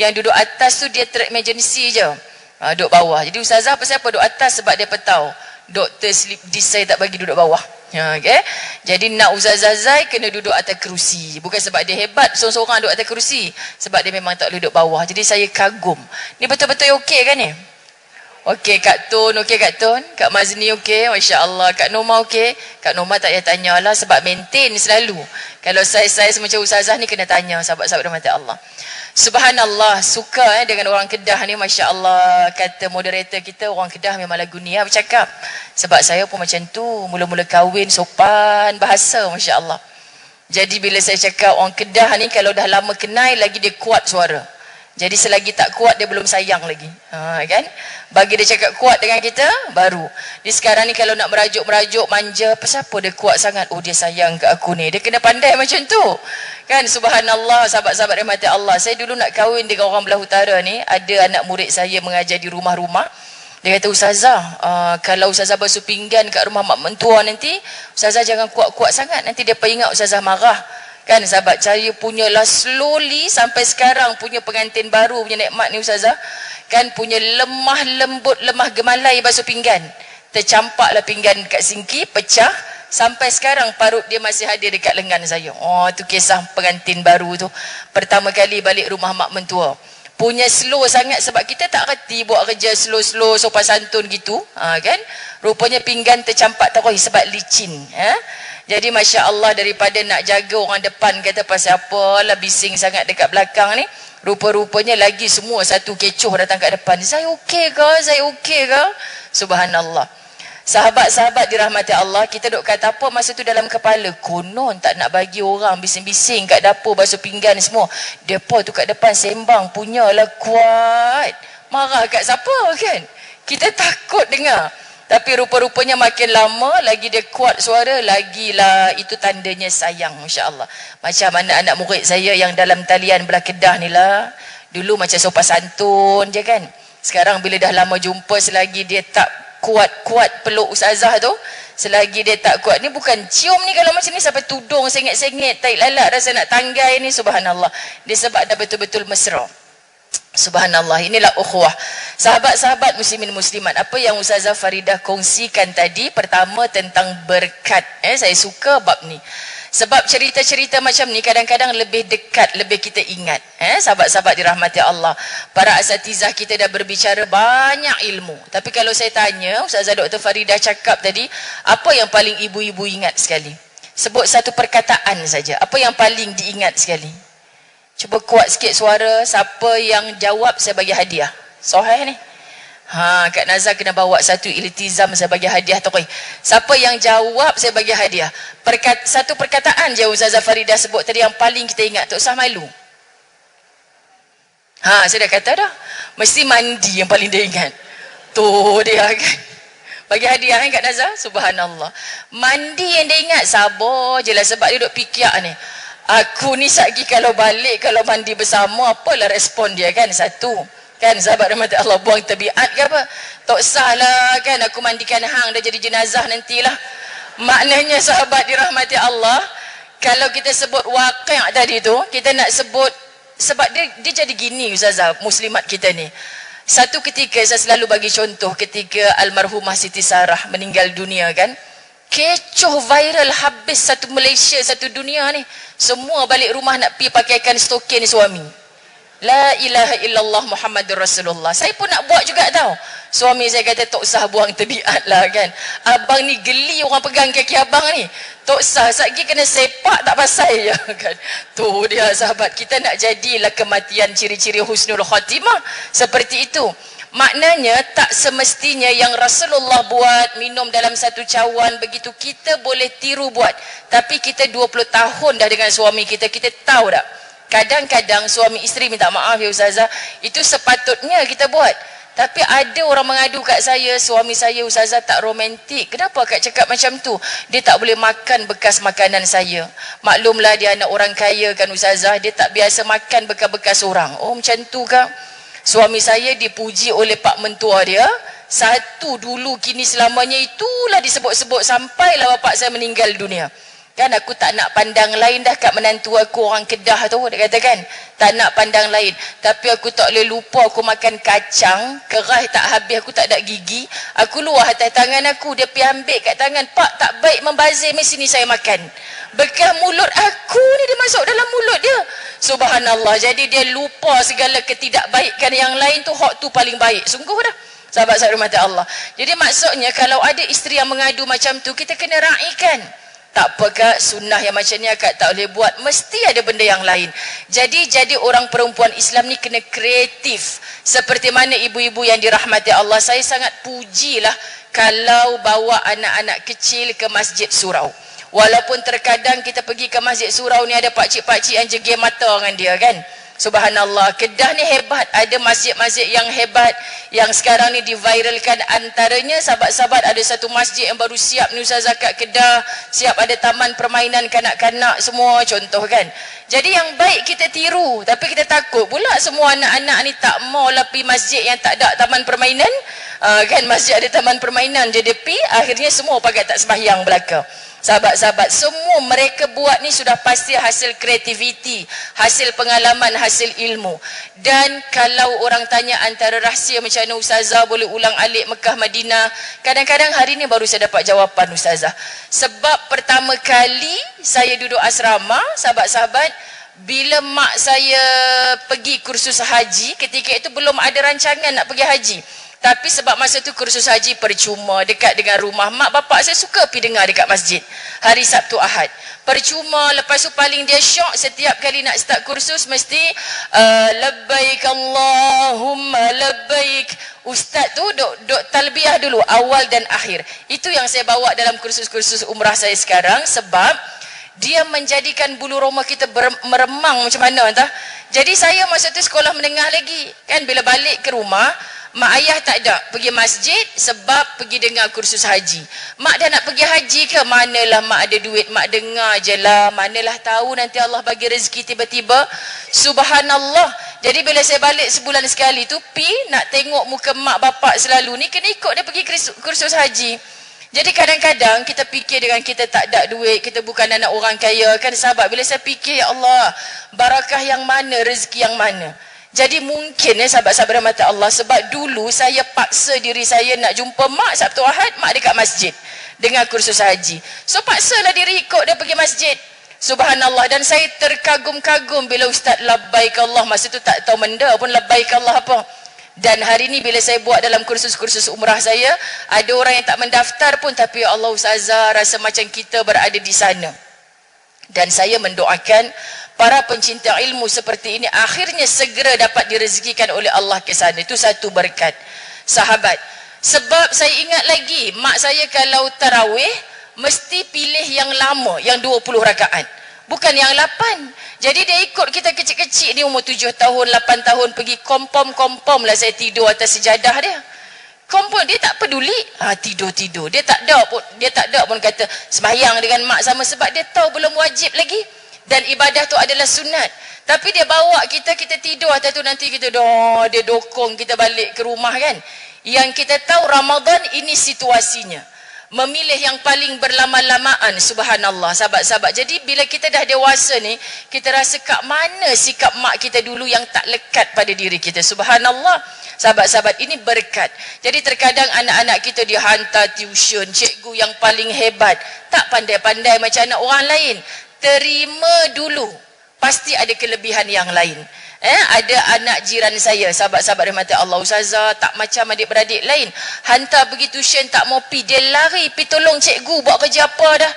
Yang duduk atas tu dia track emergency je. Duduk bawah. Jadi ustazah pasal apa duduk atas? Sebab dia tahu doktor sleep disk saya tak bagi duduk bawah. Okay? Jadi nak ustazah Zai kena duduk atas kerusi. Bukan sebab dia hebat seorang-seorang duduk atas kerusi, sebab dia memang tak boleh duduk bawah. Jadi saya kagum. Ni betul-betul okey kan ni? Okey Kak Tun, okey Kak Tun. Kak Mazni okey, masya-Allah. Kak Noma okey. Kak Noma tak payah tanyalah sebab maintain selalu. Kalau saya semacam ustazah ni kena tanya sahabat-sahabat rahmat Allah. Subhanallah, suka dengan orang Kedah ni, masya-Allah. Kata moderator kita, orang Kedah memang lagu ni bercakap. Sebab saya pun macam tu, mula-mula kahwin sopan bahasa, masya-Allah. Jadi bila saya cakap orang Kedah ni kalau dah lama kenal lagi dia kuat suara. Jadi selagi tak kuat dia belum sayang lagi. Kan? Bagi dia cakap kuat dengan kita baru. Di sekarang ni kalau nak merajuk manja, siapa dia kuat sangat? Oh dia sayang ke aku ni. Dia kena pandai macam tu. Kan subhanallah sahabat-sahabat rahmati Allah. Saya dulu nak kahwin dengan orang belah utara ni, ada anak murid saya mengajar di rumah-rumah. Dia kata ustazah, kalau ustazah basuh pinggan kat rumah mak mentua nanti, ustazah jangan kuat-kuat sangat, nanti dia ingat ustazah marah. Kan sahabat, saya punyalah slowly sampai sekarang punya pengantin baru punya nikmat ni ustazah. Kan punya lemah lembut, lemah gemalai basuh pinggan. Tercampaklah pinggan kat sinki, pecah. Sampai sekarang parut dia masih ada dekat lengan saya. Oh, tu kisah pengantin baru tu. Pertama kali balik rumah mak mentua. Punya slow sangat sebab kita tak reti buat kerja slow-slow sopan santun gitu. Kan? Rupanya pinggan tercampak terus sebab licin. Jadi Masya Allah daripada nak jaga orang depan kata pasal apalah bising sangat dekat belakang ni. Rupa-rupanya lagi semua satu kecoh datang kat depan. Saya okey ke? Saya okey ke? Subhanallah. Sahabat-sahabat dirahmati Allah, kita duk kata apa masa tu dalam kepala? Konon tak nak bagi orang bising-bising kat dapur basuh pinggan semua. Depa tu kat depan sembang punyalah kuat. Marah kat siapa kan? Kita takut dengar. Tapi rupa-rupanya makin lama lagi dia kuat suara, lagilah itu tandanya sayang, masya-Allah. Macam anak-anak murid saya yang dalam talian belah Kedah ni lah. Dulu macam sopan santun je kan. Sekarang bila dah lama jumpa, selagi dia tak kuat-kuat peluk ustazah tu, selagi dia tak kuat ni, bukan cium ni kalau macam ni sampai tudung sengit-sengit, taik lalat rasa nak tanggai ni, subhanallah. Dia sebab dah betul-betul mesra. Subhanallah, inilah ukhuwah. Sahabat-sahabat muslimin muslimat, apa yang Ustazah Faridah kongsikan tadi, pertama tentang berkat. Saya suka bab ni. Sebab cerita-cerita macam ni kadang-kadang lebih dekat, lebih kita ingat. Sahabat-sahabat dirahmati Allah. Para asatizah kita dah berbicara banyak ilmu. Tapi kalau saya tanya, Ustazah Dr. Faridah cakap tadi, apa yang paling ibu-ibu ingat sekali? Sebut satu perkataan saja. Apa yang paling diingat sekali? Cuba kuat sikit suara. Siapa yang jawab saya bagi hadiah. Sahih ni. Kak Nazar kena bawa satu iltizam saya bagi hadiah tu. Siapa yang jawab saya bagi hadiah. Satu perkataan je Ustazah Faridah sebut tadi yang paling kita ingat. Tak usah malu. Saya dah kata dah. Mesti mandi yang paling dia ingat. Tu dia kan. Bagi hadiah kan Kak Nazar. Subhanallah. Mandi yang dia ingat. Sabar je lah sebab dia duduk fikir ni. Aku ni sagi kalau balik, kalau mandi bersama, apalah respon dia kan? Satu. Kan sahabat rahmat Allah buang tabiat ke apa? Tak sahlah kan aku mandikan hang dah jadi jenazah nantilah. Maknanya sahabat dirahmati Allah, kalau kita sebut waqi' tadi tu, kita nak sebut sebab dia jadi gini Ustazah, muslimat kita ni. Satu ketika saya selalu bagi contoh ketika almarhumah Siti Sarah meninggal dunia kan. Kecoh viral habis satu Malaysia, satu dunia ni. Semua balik rumah nak pergi pakaikan stokin suami. La ilaha illallah Muhammadur Rasulullah. Saya pun nak buat juga tau. Suami saya kata tak usah buang tebiat lah kan. Abang ni geli orang pegang kaki abang ni. Tak usah, satgi kena sepak tak pasal ya kan. Tu dia sahabat, kita nak jadilah kematian ciri-ciri husnul khatimah seperti itu. Maknanya tak semestinya yang Rasulullah buat, minum dalam satu cawan begitu kita boleh tiru buat. Tapi kita 20 tahun dah dengan suami kita, kita tahu tak? Kadang-kadang suami isteri minta maaf ya Ustazah, itu sepatutnya kita buat. Tapi ada orang mengadu kat saya, suami saya Ustazah tak romantik. Kenapa Kak cakap macam tu? Dia tak boleh makan bekas makanan saya. Maklumlah dia anak orang kaya kan Ustazah, dia tak biasa makan bekas-bekas orang. Oh macam tu Kak. Suami saya dipuji oleh pak mentua dia. Satu dulu kini selamanya itulah disebut-sebut sampailah bapak saya meninggal dunia. Kan aku tak nak pandang lain dah kat menantu aku orang Kedah tu, dia kata kan. Tak nak pandang lain. Tapi aku tak boleh lupa aku makan kacang, keras tak habis, aku tak ada gigi. Aku luar atas tangan aku, dia pergi ambil kat tangan. Pak tak baik membazir, mesti ni saya makan. Bekas mulut aku ni dia masuk dalam mulut dia. Subhanallah. Jadi dia lupa segala ketidakbaikan yang lain tu, hak tu paling baik. Sungguh dah. Sahabat-sahabat rahmat Allah. Jadi maksudnya kalau ada isteri yang mengadu macam tu, kita kena raikan. Tak apa Kak, sunnah yang macam ni Kak tak boleh buat. Mesti ada benda yang lain. Jadi orang perempuan Islam ni kena kreatif. Seperti mana ibu-ibu yang dirahmati Allah. Saya sangat pujilah kalau bawa anak-anak kecil ke masjid surau. Walaupun terkadang kita pergi ke masjid surau ni ada pakcik-pakcik yang jegir mata dengan dia kan. Subhanallah, Kedah ni hebat. Ada masjid-masjid yang hebat yang sekarang ni diviralkan. Antaranya sahabat-sahabat ada satu masjid yang baru siap ni Ustazah kat Kedah. Siap ada taman permainan kanak-kanak semua contoh kan. Jadi yang baik kita tiru. Tapi kita takut pula semua anak-anak ni tak mau lah pergi masjid yang tak ada taman permainan. Kan masjid ada taman permainan jadi pergi. Akhirnya semua pakai tak sembahyang belaka. Sahabat-sahabat, semua mereka buat ni sudah pasti hasil kreativiti, hasil pengalaman, hasil ilmu. Dan kalau orang tanya antara rahsia macam mana Ustazah boleh ulang alik Mekah Madinah, kadang-kadang hari ni baru saya dapat jawapan Ustazah. Sebab pertama kali saya duduk asrama, sahabat-sahabat, bila mak saya pergi kursus haji, ketika itu belum ada rancangan nak pergi haji. Tapi sebab masa tu kursus haji percuma dekat dengan rumah. Mak bapak saya suka pergi dengar dekat masjid hari Sabtu Ahad. Percuma, lepas tu paling dia syok setiap kali nak start kursus mesti labbaik Allahumma labbaik. Ustaz tu duk talbiyah dulu awal dan akhir. Itu yang saya bawa dalam kursus-kursus umrah saya sekarang sebab dia menjadikan bulu roma kita meremang macam mana entah. Jadi saya masa tu sekolah menengah lagi. Kan bila balik ke rumah, mak ayah tak ada pergi masjid sebab pergi dengar kursus haji. Mak dah nak pergi haji ke? Manalah mak ada duit, mak dengar je lah. Manalah tahu nanti Allah bagi rezeki tiba-tiba. Subhanallah. Jadi bila saya balik sebulan sekali tu, nak tengok muka mak bapak selalu ni, kena ikut dia pergi kursus haji. Jadi kadang-kadang kita fikir dengan kita tak ada duit, kita bukan anak orang kaya kan sahabat. Bila saya fikir, ya Allah, barakah yang mana, rezeki yang mana. Jadi mungkin sahabat-sahabat rahmat Allah, sebab dulu saya paksa diri saya nak jumpa mak Sabtu Ahad, mak dekat masjid dengar kursus haji. So paksalah diri ikut dia pergi masjid. Subhanallah. Dan saya terkagum-kagum bila Ustaz labbaik Allah, masa tu tak tahu benda pun labbaik Allah apa. Dan hari ni bila saya buat dalam kursus-kursus umrah saya, ada orang yang tak mendaftar pun, tapi ya Allah Ustazah, rasa macam kita berada di sana. Dan saya mendoakan para pencinta ilmu seperti ini akhirnya segera dapat direzekikan oleh Allah ke sana. Itu satu berkat. Sahabat, sebab saya ingat lagi mak saya kalau tarawih mesti pilih yang lama, yang 20 rakaat, bukan yang 8. Jadi dia ikut kita kecil-kecil ni, umur 7 tahun, 8 tahun, pergi kompom lah saya tidur atas sejadah dia. Kompom, dia tak peduli. Tidur-tidur. Dia tak ada pun kata sembahyang dengan mak sama, sebab dia tahu belum wajib lagi. Dan ibadah tu adalah sunat. Tapi dia bawa kita tidur atas tu, nanti kita dia dokong kita balik ke rumah kan. Yang kita tahu Ramadan ini situasinya. memilih yang paling berlama-lamaan, subhanallah sahabat-sahabat. Jadi bila kita dah dewasa ni, kita rasa kat mana sikap mak kita dulu yang tak lekat pada diri kita, subhanallah. Sahabat-sahabat, ini berkat. Jadi terkadang anak-anak kita dihantar tuition, cikgu yang paling hebat, tak pandai-pandai macam anak orang lain. Terima dulu, pasti ada kelebihan yang lain. Ada anak jiran saya, sahabat-sahabat rahmati Allah, ustazah tak macam adik-beradik lain, hantar pergi tuition tak mau pi, dia lari pi tolong cikgu buat kerja apa dah.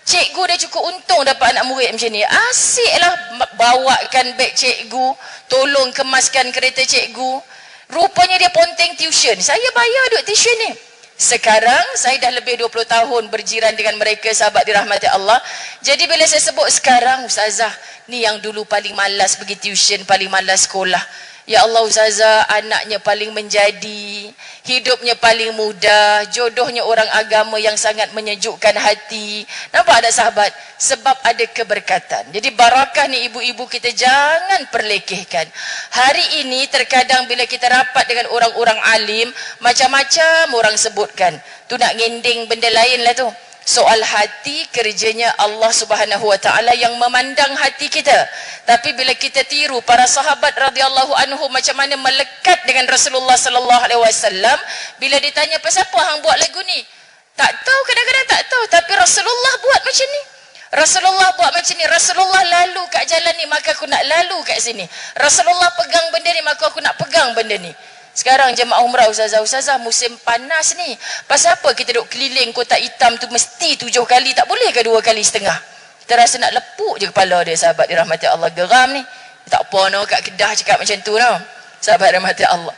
Cikgu dah cukup untung dapat anak murid macam ni. Asiklah bawakan beg cikgu, tolong kemaskan kereta cikgu. Rupanya dia ponteng tuition. Saya bayar duit tuition ni. Sekarang saya dah lebih 20 tahun berjiran dengan mereka, sahabat dirahmati Allah. Jadi bila saya sebut sekarang, ustazah ni yang dulu paling malas pergi tuition, paling malas sekolah. Ya Allah ustazah, anaknya paling menjadi, hidupnya paling mudah, jodohnya orang agama yang sangat menyejukkan hati. Nampak tak sahabat? Sebab ada keberkatan. Jadi barakah ni ibu-ibu kita jangan perlekehkan. Hari ini terkadang bila kita rapat dengan orang-orang alim, macam-macam orang sebutkan. Tu nak ngending benda lain lah tu. Soal hati, kerjanya Allah Subhanahu Wa Taala yang memandang hati kita. Tapi bila kita tiru para sahabat radhiyallahu anhum macam mana melekat dengan Rasulullah sallallahu alaihi wasallam, bila ditanya pasal apa hang buat lagu ni? Tak tahu, kadang-kadang tak tahu, tapi Rasulullah buat macam ni. Rasulullah buat macam ni. Rasulullah lalu kat jalan ni, maka aku nak lalu kat sini. Rasulullah pegang benda ni, maka aku nak pegang benda ni. Sekarang jemaah umrah ustazah musim panas ni, pasal apa kita duk keliling kotak hitam tu mesti 7 kali, tak boleh ke 2 kali setengah? Kita rasa nak lepuk je kepala dia, sahabat dirahmati Allah. Geram ni. Tak apa no kat Kedah cakap macam tu no, sahabat dirahmati Allah.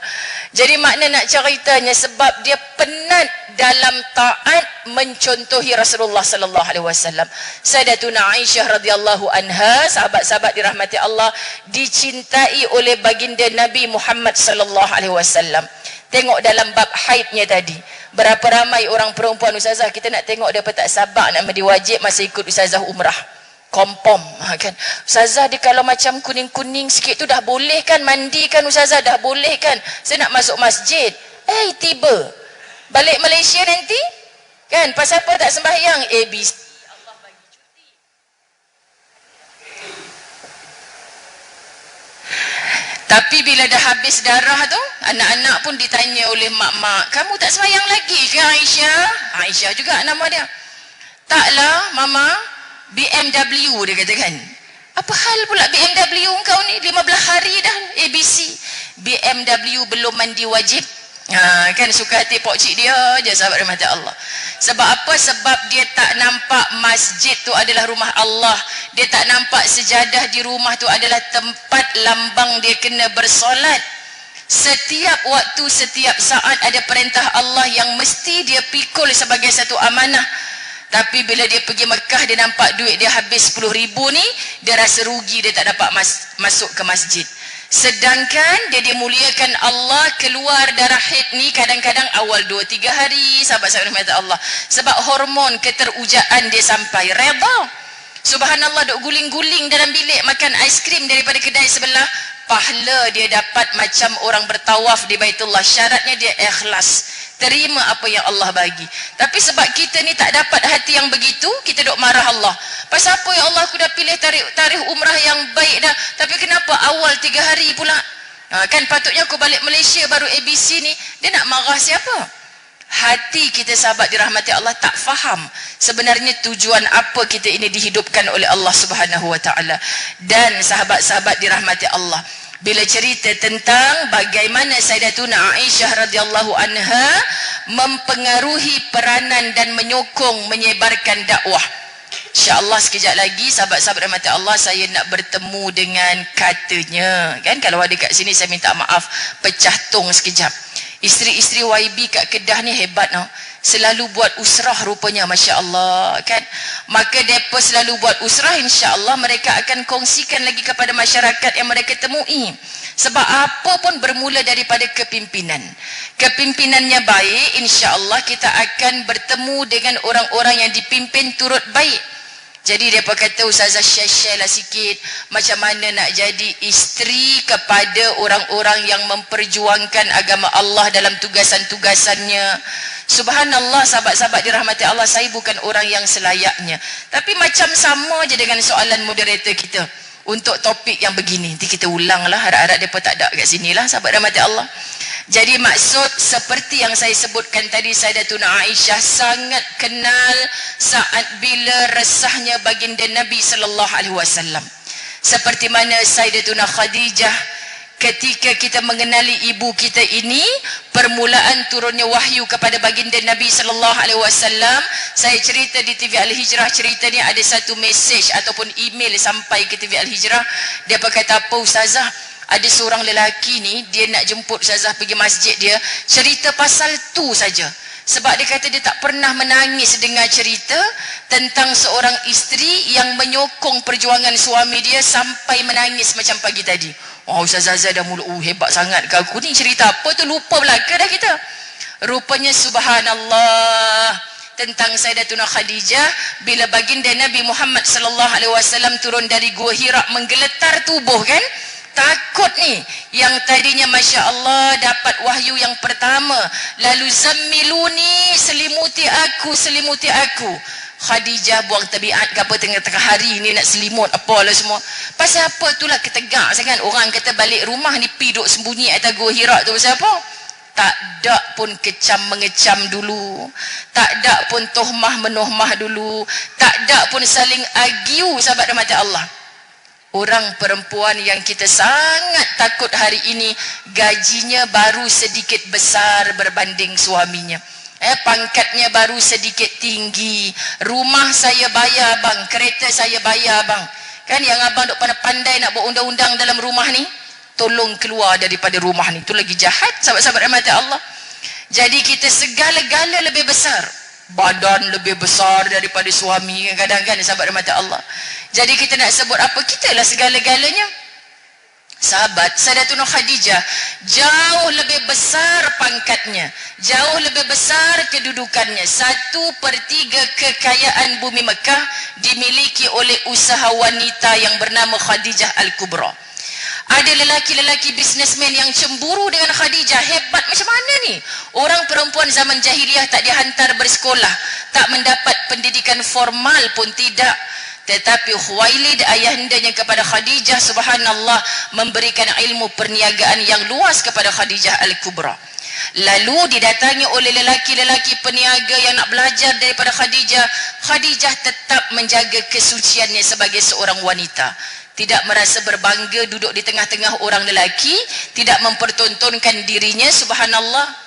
Jadi makna nak ceritanya sebab dia penat dalam taat mencontohi Rasulullah sallallahu alaihi wasallam. Sayyidatuna Aisyah radhiyallahu anha, sahabat-sahabat dirahmati Allah, dicintai oleh baginda Nabi Muhammad sallallahu alaihi wasallam. Tengok dalam bab haidnya tadi, berapa ramai orang perempuan ustazah, kita nak tengok dia apa tak sabar nak mandi wajib masa ikut ustazah umrah. Kompom kan. Ustazah dia kalau macam kuning-kuning sikit tu dah boleh kan mandi kan ustazah, dah boleh kan, saya nak masuk masjid. Tiba balik Malaysia nanti kan, pasal apa tak sembahyang? ABC Allah bagi cuti. Tapi bila dah habis darah tu, anak-anak pun ditanya oleh mak-mak, kamu tak sembahyang lagi ke Aisyah? Aisyah juga nama dia. Taklah mama, BMW dia katakan. Apa hal pula BMW kau ni 15 hari dah ABC. BMW belum mandi wajib. Kan suka hati pokcik dia je, sahabat rahmat Allah. Sebab apa? Sebab dia tak nampak masjid tu adalah rumah Allah. Dia tak nampak sejadah di rumah tu adalah tempat lambang dia kena bersolat. Setiap waktu, setiap saat ada perintah Allah yang mesti dia pikul sebagai satu amanah. Tapi bila dia pergi Mekah, dia nampak duit dia habis 10,000 ni, dia rasa rugi, dia tak dapat masuk ke masjid. Sedangkan dia dimuliakan Allah, keluar darah haid ni kadang-kadang awal 2-3 hari, sahabat-sahabat rahmat Allah. Sebab hormon keterujaan dia sampai reda. Subhanallah, duk guling-guling dalam bilik makan aiskrim daripada kedai sebelah. Pahala dia dapat macam orang bertawaf di Baitullah. Syaratnya dia ikhlas, terima apa yang Allah bagi. Tapi sebab kita ni tak dapat hati yang begitu, kita duk marah Allah. Pasal apa ya Allah, aku dah pilih tarikh umrah yang baik dah, tapi kenapa awal 3 hari pula? Kan patutnya aku balik Malaysia baru ABC ni. Dia nak marah siapa? Hati kita, sahabat dirahmati Allah, tak faham sebenarnya tujuan apa kita ini dihidupkan oleh Allah Subhanahu Wa Taala. Dan sahabat-sahabat dirahmati Allah, bila cerita tentang bagaimana Sayyidatuna Aisyah radhiyallahu anha mempengaruhi peranan dan menyokong menyebarkan dakwah. InsyaAllah sekejap lagi sahabat-sahabat rahmati Allah, saya nak bertemu dengan katanya. Kan kalau ada kat sini saya minta maaf, pecah tong sekejap. Isteri-isteri YB kat Kedah ni hebat no. Selalu buat usrah rupanya, masya-Allah kan. Maka depa selalu buat usrah, insya-Allah mereka akan kongsikan lagi kepada masyarakat yang mereka temui. Sebab apa pun bermula daripada kepimpinan. Kepimpinannya baik, insya-Allah kita akan bertemu dengan orang-orang yang dipimpin turut baik. Jadi dia kata, Ustazah share lah sikit macam mana nak jadi isteri kepada orang-orang yang memperjuangkan agama Allah dalam tugasan-tugasannya. Subhanallah, sahabat-sahabat dirahmati Allah, saya bukan orang yang selayaknya. Tapi macam sama je dengan soalan moderator kita untuk topik yang begini. Nanti kita ulang lah, harap-harap mereka tak ada kat sini lah, sahabat dirahmati Allah. Jadi maksud seperti yang saya sebutkan tadi, Sayyidatuna Aisyah sangat kenal saat bila resahnya baginda Nabi sallallahu alaihi wasallam. Seperti mana Sayyidatuna Khadijah ketika kita mengenali ibu kita ini, permulaan turunnya wahyu kepada baginda Nabi sallallahu alaihi wasallam. Saya cerita di TV Al-Hijrah, cerita ni ada satu mesej ataupun email sampai ke TV Al-Hijrah. Dia berkata, apa Ustazah, ada seorang lelaki ni, dia nak jemput Ustazah pergi masjid dia, cerita pasal tu saja. Sebab dia kata dia tak pernah menangis dengar cerita tentang seorang isteri yang menyokong perjuangan suami dia sampai menangis macam pagi tadi. Oh, Ustazah dah mula, hebat sangat ke aku ni, cerita apa tu, lupa belaka dah kita. Rupanya subhanallah, tentang Sayyidatuna Khadijah bila baginda Nabi Muhammad sallallahu alaihi wasallam turun dari Gua Hira menggeletar tubuh kan, takut ni, yang tadinya Masya Allah dapat wahyu yang pertama, lalu zammiluni, selimuti aku. Khadijah buang tabiat ke apa tengah-tengah hari ni nak selimut apalah semua. Pasal apa itulah ketegak sangat. Orang kata balik rumah ni pi duk sembunyi atas Gua Hira tu pasal apa? Tak ada pun kecam mengecam dulu, tak ada pun tohmah menohmah dulu, tak ada pun saling argue, sahabat rahmat Allah. Orang perempuan yang kita sangat takut hari ini, gajinya baru sedikit besar berbanding suaminya. Pangkatnya baru sedikit tinggi. Rumah saya bayar bang, kereta saya bayar bang. Kan yang abang duk pandai nak buat undang-undang dalam rumah ni, tolong keluar daripada rumah ni. Itu lagi jahat, sahabat-sahabat rahmat Allah. Jadi kita segala-gala lebih besar, badan lebih besar daripada suami kadang-kadang, sahabat rahmat Allah. Jadi kita nak sebut apa, kita lah segala-galanya. Sahabat Sayyidatuna Khadijah jauh lebih besar pangkatnya, jauh lebih besar kedudukannya. 1/3 kekayaan bumi Mekah dimiliki oleh usaha wanita yang bernama Khadijah Al-Kubra. Ada lelaki-lelaki bisnesmen yang cemburu dengan Khadijah. Hebat macam mana ni? Orang perempuan zaman jahiliah tak dihantar bersekolah, tak mendapat pendidikan formal pun tidak. Tetapi Khuwailid ayahandanya kepada Khadijah, subhanallah, memberikan ilmu perniagaan yang luas kepada Khadijah Al-Kubra. Lalu didatangi oleh lelaki-lelaki peniaga yang nak belajar daripada Khadijah. Khadijah tetap menjaga kesuciannya sebagai seorang wanita. Tidak merasa berbangga duduk di tengah-tengah orang lelaki, tidak mempertontonkan dirinya, subhanallah.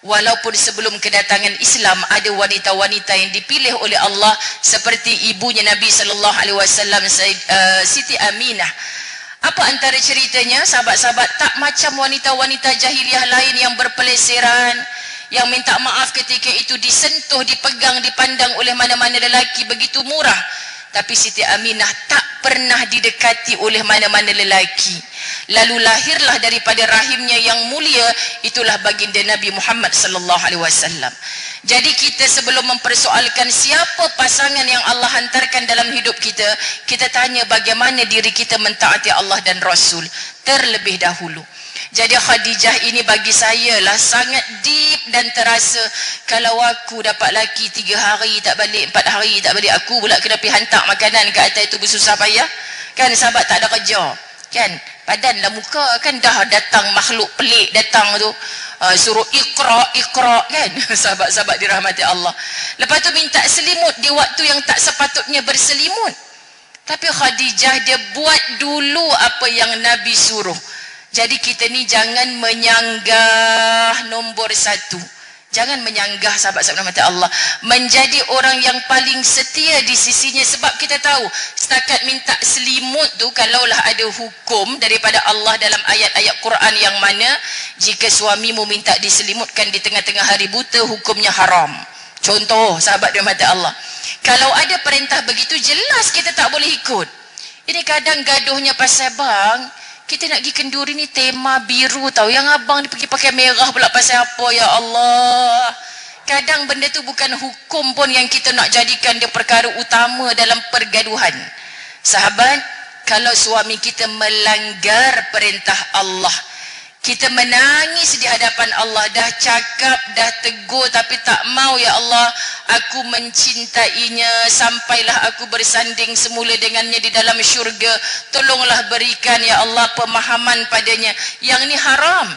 Walaupun sebelum kedatangan Islam ada wanita-wanita yang dipilih oleh Allah seperti ibunya Nabi sallallahu alaihi wasallam, Siti Aminah. Apa antara ceritanya, sahabat-sahabat? Tak macam wanita-wanita jahiliah lain yang berpeleseran, yang minta maaf ketika itu disentuh, dipegang, dipandang oleh mana-mana lelaki begitu murah. Tapi Siti Aminah tak pernah didekati oleh mana-mana lelaki. Lalu lahirlah daripada rahimnya yang mulia, itulah baginda Nabi Muhammad sallallahu alaihi wasallam. Jadi kita sebelum mempersoalkan siapa pasangan yang Allah hantarkan dalam hidup kita, kita tanya bagaimana diri kita mentaati Allah dan Rasul terlebih dahulu. Jadi Khadijah ini bagi saya lah sangat deep dan terasa. Kalau aku dapat laki 3 hari tak balik, 4 hari tak balik, aku pula kena pergi hantar makanan ke atas itu bersusah payah. Kan sahabat tak ada kerja. Kan padanlah muka, kan dah datang makhluk pelik datang tu. Suruh ikra kan. Sahabat-sahabat dirahmati Allah. Lepas tu minta selimut di waktu yang tak sepatutnya berselimut. Tapi Khadijah dia buat dulu apa yang Nabi suruh. Jadi kita ni jangan menyanggah nombor 1. Jangan menyanggah, sahabat-sahabat rahmat Allah, menjadi orang yang paling setia di sisinya. Sebab kita tahu setakat minta selimut tu, kalaulah ada hukum daripada Allah dalam ayat-ayat Quran yang mana jika suamimu minta diselimutkan di tengah-tengah hari buta, hukumnya haram. Contoh, sahabat rahmat Allah, kalau ada perintah begitu, jelas kita tak boleh ikut. Ini kadang gaduhnya pasal bang, kita nak pergi kenduri ni tema biru tau, yang abang ni pergi pakai merah pula pasal apa, ya Allah. kadang benda tu bukan hukum pun yang kita nak jadikan dia perkara utama dalam pergaduhan. Sahabat, kalau suami kita melanggar perintah Allah, kita menangis di hadapan Allah, dah cakap, dah tegur tapi tak mau, ya Allah, aku mencintainya sampailah aku bersanding semula dengannya di dalam syurga. Tolonglah berikan, ya Allah, pemahaman padanya. Yang ni haram.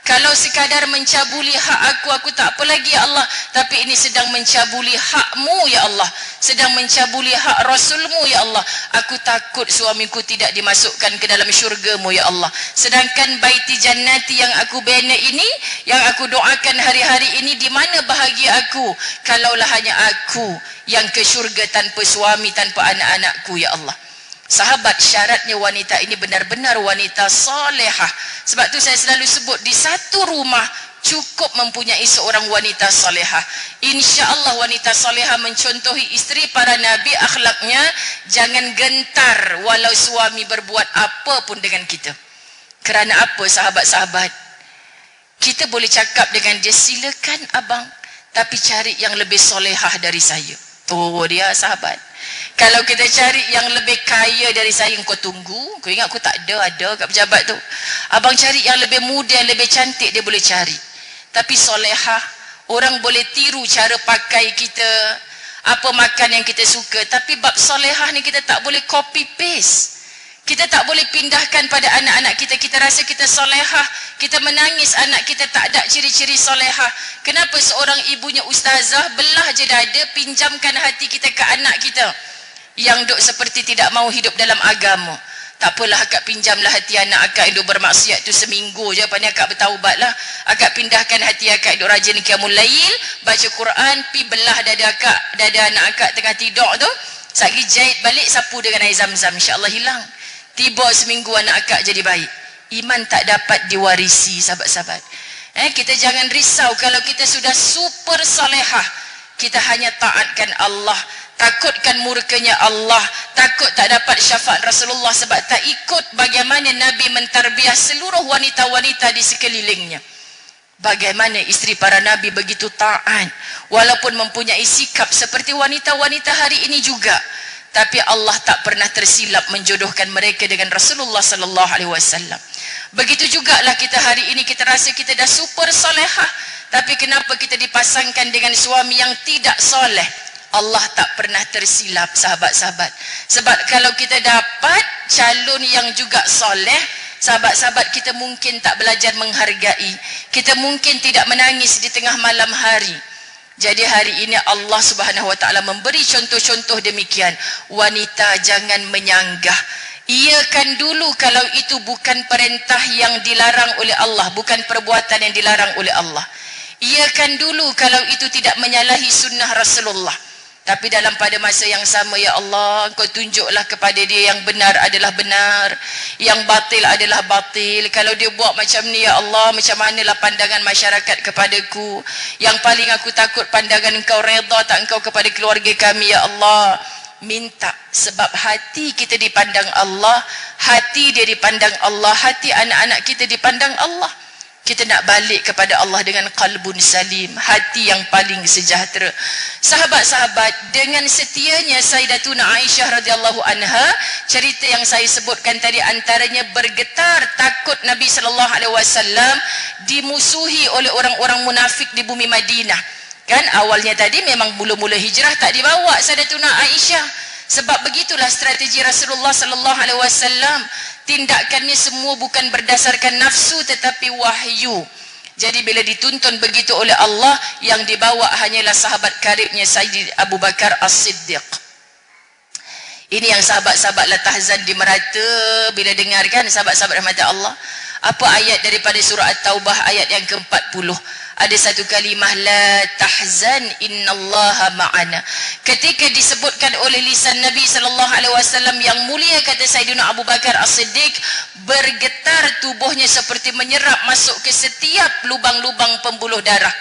Kalau sekadar mencabuli hak aku tak apa lagi, ya Allah. Tapi ini sedang mencabuli hakmu, ya Allah. Sedang mencabuli hak Rasulmu, ya Allah. Aku takut suamiku tidak dimasukkan ke dalam syurgamu, ya Allah. Sedangkan baiti jannati yang aku bina ini, yang aku doakan hari-hari ini, di mana bahagia aku kalaulah hanya aku yang ke syurga tanpa suami, tanpa anak-anakku, ya Allah. Sahabat, syaratnya wanita ini benar-benar wanita salihah. Sebab tu saya selalu sebut, di satu rumah cukup mempunyai seorang wanita salihah. InsyaAllah wanita salihah mencontohi isteri para nabi akhlaknya. Jangan gentar walau suami berbuat apa pun dengan kita. Kerana apa, sahabat-sahabat? Kita boleh cakap dengan dia, silakan abang, tapi cari yang lebih salihah dari saya. Tu dia, sahabat. Kalau kita cari yang lebih kaya dari saya, kau tunggu. Kau ingat aku tak ada kat pejabat tu. Abang cari yang lebih muda, yang lebih cantik, dia boleh cari. Tapi solehah, orang boleh tiru cara pakai kita, apa makan yang kita suka. Tapi bab solehah ni kita tak boleh copy paste. Kita tak boleh pindahkan pada anak-anak kita. Kita rasa kita solehah, kita menangis anak kita tak ada ciri-ciri solehah. Kenapa seorang ibunya ustazah belah je dada, pinjamkan hati kita ke anak kita yang duk seperti tidak mau hidup dalam agama? Tak apalah, akak pinjamlah hati anak akak yang duk bermaksiat tu seminggu je, lepas ni akak bertaubatlah. Akak pindahkan hati akak yang duk rajin qiyamul lail, baca Quran, pi belah dada akak, dada anak akak tengah tidur tu. Sekali jahit balik, sapu dengan air zam-zam, insya-Allah hilang. Tiba seminggu anak akak jadi baik. Iman tak dapat diwarisi, sahabat-sahabat. Kita jangan risau kalau kita sudah super salehah. Kita hanya taatkan Allah, takutkan murkanya Allah, takut tak dapat syafaat Rasulullah sebab tak ikut bagaimana Nabi mentarbiah seluruh wanita-wanita di sekelilingnya. Bagaimana isteri para Nabi begitu taat, walaupun mempunyai sikap seperti wanita-wanita hari ini juga. Tapi Allah tak pernah tersilap menjodohkan mereka dengan Rasulullah sallallahu alaihi wasallam. Begitu jugalah kita hari ini, kita rasa kita dah super solehah, tapi kenapa kita dipasangkan dengan suami yang tidak soleh? Allah tak pernah tersilap, sahabat-sahabat. Sebab kalau kita dapat calon yang juga soleh, sahabat-sahabat, kita mungkin tak belajar menghargai. Kita mungkin tidak menangis di tengah malam hari. Jadi hari ini Allah Subhanahu wa taala memberi contoh-contoh demikian. Wanita jangan menyanggah. Iakan dulu kalau itu bukan perintah yang dilarang oleh Allah, bukan perbuatan yang dilarang oleh Allah. Iakan dulu kalau itu tidak menyalahi sunnah Rasulullah. Tapi dalam pada masa yang sama, ya Allah, Engkau tunjuklah kepada dia yang benar adalah benar, yang batil adalah batil. Kalau dia buat macam ni, ya Allah, macam manalah pandangan masyarakat kepadaku? Yang paling aku takut pandangan Engkau redha tak Engkau kepada keluarga kami, ya Allah. Minta, sebab hati kita dipandang Allah, hati dia dipandang Allah, hati anak-anak kita dipandang Allah. Kita nak balik kepada Allah dengan qalbun salim, hati yang paling sejahtera. Sahabat-sahabat, dengan setianya Sayyidatuna Aisyah radhiyallahu anha, cerita yang saya sebutkan tadi antaranya bergetar takut Nabi sallallahu alaihi wasallam dimusuhi oleh orang-orang munafik di bumi Madinah. Kan awalnya tadi memang mula-mula hijrah tak dibawa Sayyidatuna Aisyah. Sebab begitulah strategi Rasulullah sallallahu alaihi wasallam. Tindakannya semua bukan berdasarkan nafsu tetapi wahyu. Jadi bila dituntun begitu oleh Allah, yang dibawa hanyalah sahabat karibnya Sayyid Abu Bakar As-Siddiq. Ini yang sahabat-sahabat la tahzan di merata bila dengarkan, sahabat-sahabat rahmat Allah. Apa ayat daripada surah At-Taubah ayat yang ke-40? Ada satu kalimah, la tahzan innallaha ma'ana. Ketika disebutkan oleh lisan Nabi sallallahu alaihi wasallam yang mulia, kata Sayyidina Abu Bakar As-Siddiq, bergetar tubuhnya seperti menyerap masuk ke setiap lubang-lubang pembuluh darah.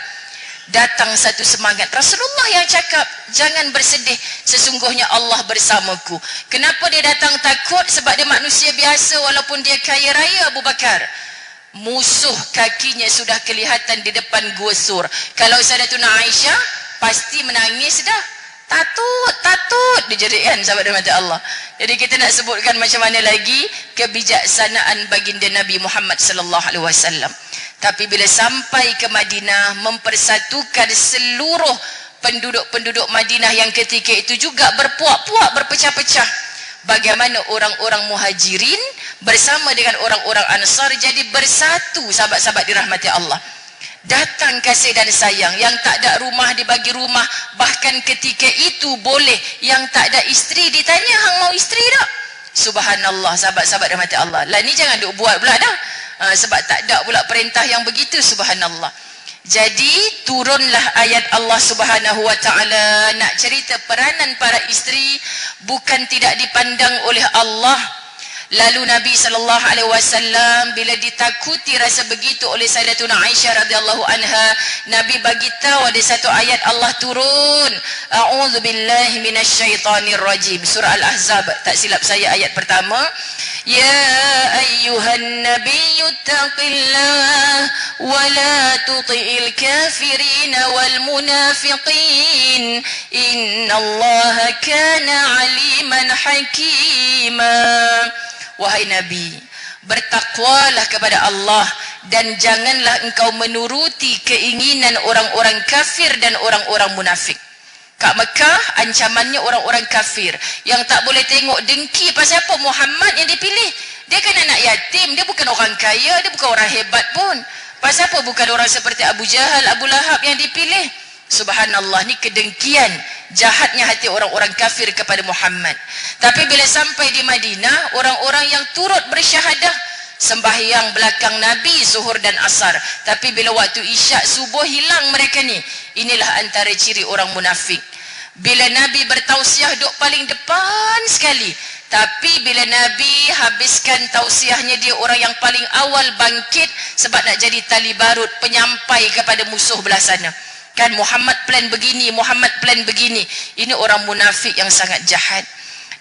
Datang satu semangat. Rasulullah yang cakap, jangan bersedih, sesungguhnya Allah bersamaku. Kenapa dia datang takut? Sebab dia manusia biasa walaupun dia kaya raya, Abu Bakar. musuh kakinya sudah kelihatan di depan Gua Sur. Kalau Sayyidatuna Aisyah pasti menangis dah. Tatut dijerikan sahabat rahmat Allah. Jadi kita nak sebutkan macam mana lagi kebijaksanaan baginda Nabi Muhammad sallallahu alaihi wasallam. Tapi bila sampai ke Madinah, mempersatukan seluruh penduduk-penduduk Madinah yang ketika itu juga berpuak-puak, berpecah-pecah. Bagaimana orang-orang Muhajirin bersama dengan orang-orang Ansar jadi bersatu, sahabat-sahabat dirahmati Allah. Datang kasih dan sayang, yang tak ada rumah dibagi rumah, bahkan ketika itu boleh yang tak ada isteri ditanya, hang mau isteri tak? Subhanallah, sahabat-sahabat rahmati Allah. Lah ni jangan duk buat pula dah. Sebab tak ada pula perintah yang begitu, subhanallah. Jadi turunlah ayat Allah Subhanahu wa taala nak cerita peranan para isteri bukan tidak dipandang oleh Allah. Lalu Nabi sallallahu alaihi wasallam bila ditakuti rasa begitu oleh Sayyidatuna Aisyah radhiyallahu anha, Nabi bagi tahu ada satu ayat Allah turun. A'udzubillahi minasyaitonir rajim. Surah Al-Ahzab, tak silap saya ayat pertama. Ya ayyuhan nabiyyu taqillah wa la tuti'il kafirin wal munafiqin innallaha kana aliman hakima. Wahai Nabi, bertakwalah kepada Allah dan janganlah engkau menuruti keinginan orang-orang kafir dan orang-orang munafik. Kat Mekah ancamannya orang-orang kafir yang tak boleh tengok dengki pasal apa Muhammad yang dipilih. Dia kan anak yatim, dia bukan orang kaya, dia bukan orang hebat pun. Pasal apa bukan orang seperti Abu Jahal, Abu Lahab yang dipilih? Subhanallah, ni kedengkian jahatnya hati orang-orang kafir kepada Muhammad. Tapi bila sampai di Madinah, orang-orang yang turut bersyahadah sembahyang belakang Nabi zuhur dan asar. Tapi bila waktu isyak subuh hilang mereka ni. Inilah antara ciri orang munafik. Bila Nabi bertausiah duk paling depan sekali. Tapi bila Nabi habiskan tausiahnya, dia orang yang paling awal bangkit sebab nak jadi tali barut penyampai kepada musuh belah sana. Kan Muhammad plan begini, Muhammad plan begini. Ini orang munafik yang sangat jahat.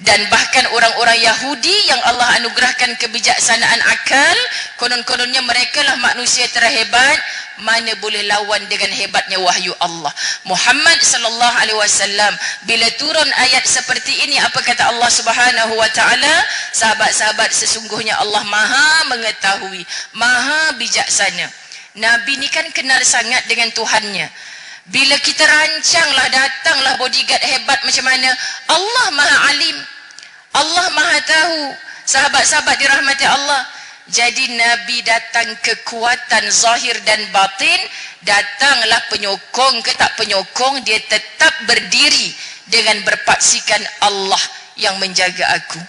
Dan bahkan orang-orang Yahudi yang Allah anugerahkan kebijaksanaan akal, konon-kononnya mereka lah manusia terhebat, mana boleh lawan dengan hebatnya wahyu Allah. Muhammad sallallahu alaihi wasallam bila turun ayat seperti ini, apa kata Allah Subhanahu wa taala? Sahabat-sahabat, sesungguhnya Allah Maha mengetahui, Maha bijaksana. Nabi ni kan kenal sangat dengan Tuhannya. Bila kita rancanglah, datanglah bodyguard hebat macam mana, Allah Maha Alim, Allah Maha tahu. Sahabat-sahabat dirahmati Allah. Jadi Nabi datang kekuatan zahir dan batin. Datanglah penyokong ke tak penyokong, dia tetap berdiri dengan berpaksikan Allah yang menjaga aku.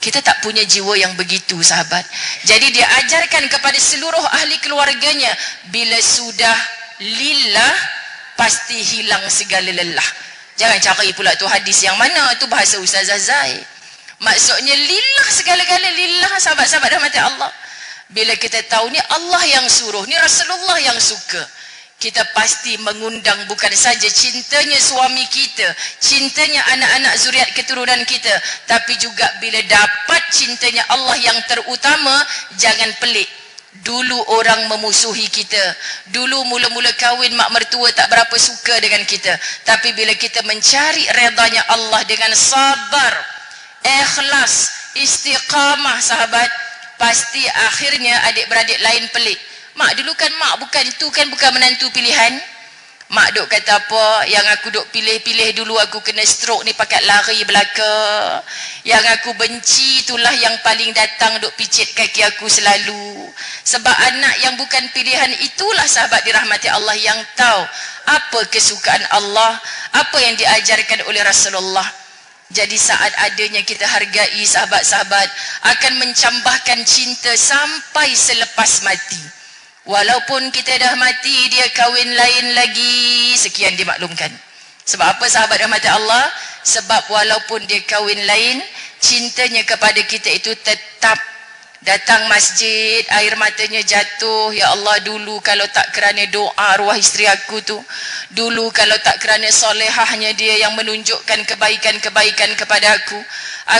Kita tak punya jiwa yang begitu, sahabat. Jadi dia ajarkan kepada seluruh ahli keluarganya, bila sudah lillah, pasti hilang segala lelah. Jangan cari pula tu hadis yang mana, tu bahasa Ustazah Zai. Maksudnya lillah segala-gala, lillah, sahabat-sahabat rahmati Allah. Bila kita tahu ni Allah yang suruh, ni Rasulullah yang suka, kita pasti mengundang bukan saja cintanya suami kita, cintanya anak-anak zuriat keturunan kita, tapi juga bila dapat cintanya Allah yang terutama, jangan pelik. Dulu orang memusuhi kita, dulu mula-mula kahwin mak mertua tak berapa suka dengan kita, tapi bila kita mencari redanya Allah dengan sabar, ikhlas, istiqamah, sahabat, pasti akhirnya adik-beradik lain pelik. Mak dulu kan mak bukan itu, kan bukan menantu pilihan. Mak duk kata apa, yang aku duk pilih-pilih dulu aku kena stroke ni pakat lari belaka. Yang aku benci itulah yang paling datang duk picit kaki aku selalu. Sebab anak yang bukan pilihan itulah, sahabat dirahmati Allah, yang tahu apa kesukaan Allah, apa yang diajarkan oleh Rasulullah. Jadi saat adanya kita hargai, sahabat-sahabat, akan mencambahkan cinta sampai selepas mati. Walaupun kita dah mati, dia kahwin lain lagi, sekian dimaklumkan. Sebab apa, sahabat rahmat Allah? Sebab walaupun dia kahwin lain, cintanya kepada kita itu tetap. Datang masjid, air matanya jatuh, ya Allah, dulu kalau tak kerana doa arwah isteri aku tu, dulu kalau tak kerana solehahnya dia yang menunjukkan kebaikan-kebaikan kepada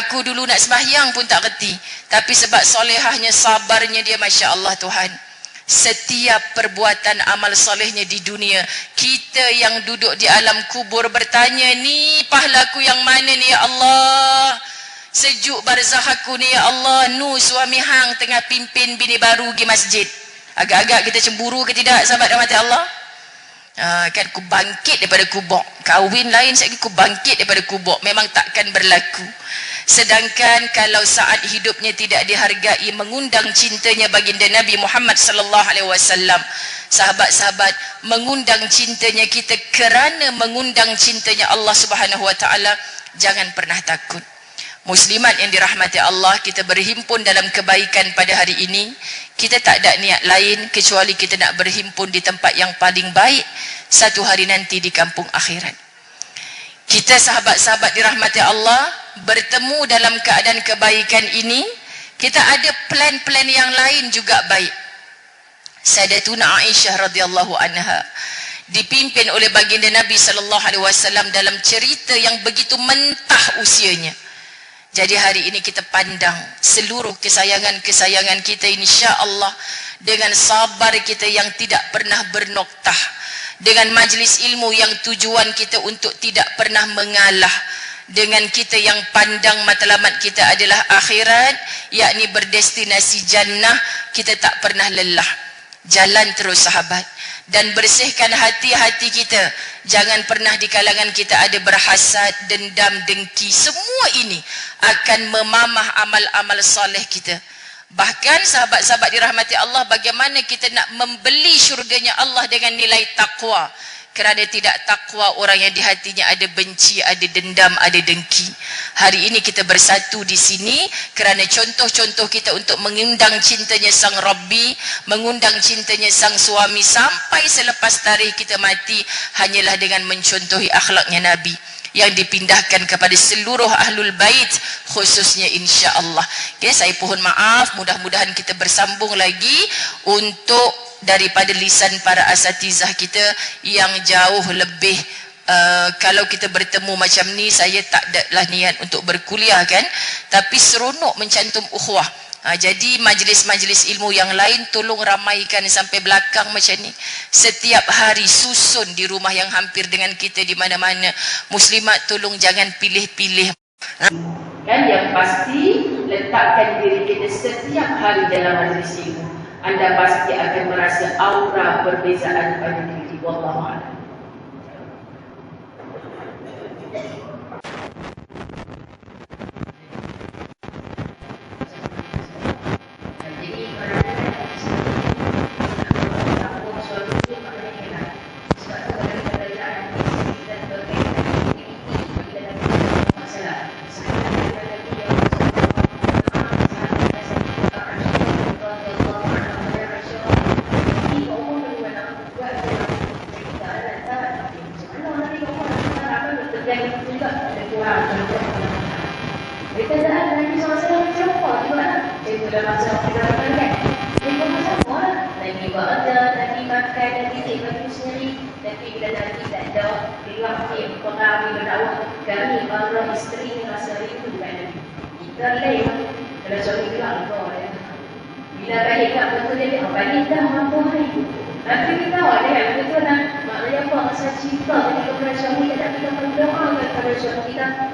aku dulu nak sembahyang pun tak reti, tapi sebab solehahnya, sabarnya dia, Masya Allah Tuhan, setiap perbuatan amal solehnya di dunia. Kita yang duduk di alam kubur bertanya, ni pahlaku yang mana ni ya Allah? Sejuk barzah aku ni ya Allah. Nu suami hang tengah pimpin bini baru pergi masjid. Agak-agak kita cemburu ke tidak, sahabat rahmati Allah? Kan ku bangkit daripada kubur. Kahwin lain, sekali ku bangkit daripada kubur. Memang takkan berlaku. Sedangkan kalau saat hidupnya tidak dihargai, mengundang cintanya baginda Nabi Muhammad sallallahu alaihi wasallam, sahabat-sahabat, mengundang cintanya kita kerana mengundang cintanya Allah Subhanahu wa taala, jangan pernah takut. Muslimat yang dirahmati Allah, kita berhimpun dalam kebaikan pada hari ini. Kita tak ada niat lain kecuali kita nak berhimpun di tempat yang paling baik satu hari nanti di kampung akhirat. Kita sahabat-sahabat dirahmati Allah bertemu dalam keadaan kebaikan ini. Kita ada plan-plan yang lain juga baik. Sayyidatuna Aisyah radhiyallahu anha dipimpin oleh baginda Nabi sallallahu alaihi wasallam dalam cerita yang begitu mentah usianya. Jadi hari ini kita pandang seluruh kesayangan-kesayangan kita insya-Allah dengan sabar kita yang tidak pernah bernoktah, dengan majlis ilmu yang tujuan kita untuk tidak pernah mengalah, dengan kita yang pandang matlamat kita adalah akhirat, yakni berdestinasi jannah, kita tak pernah lelah. Jalan terus sahabat, dan bersihkan hati-hati kita. Jangan pernah di kalangan kita ada berhasad, dendam, dengki. Semua ini akan memamah amal-amal soleh kita. Bahkan sahabat-sahabat dirahmati Allah, bagaimana kita nak membeli syurganya Allah dengan nilai takwa. Kerana tidak takwa, orang yang di hatinya ada benci, ada dendam, ada dengki. Hari ini kita bersatu di sini kerana contoh-contoh kita untuk mengundang cintanya Sang Rabbi, mengundang cintanya Sang Suami sampai selepas tarikh kita mati, hanyalah dengan mencontohi akhlaknya Nabi yang dipindahkan kepada seluruh ahlul bait khususnya insya-Allah. Okay, saya pohon maaf, mudah-mudahan kita bersambung lagi untuk daripada lisan para asatizah kita yang jauh lebih kalau kita bertemu macam ni, saya tak adalah niat untuk berkuliah kan, tapi seronok mencantum ukhuwah. Jadi majlis-majlis ilmu yang lain tolong ramaikan sampai belakang macam ni. Setiap hari susun di rumah yang hampir dengan kita di mana-mana. Muslimat tolong jangan pilih-pilih. Kan yang pasti letakkan diri kita setiap hari dalam majlis ilmu. Anda pasti akan merasa aura perbezaan pada diri. Wallahu a'lam.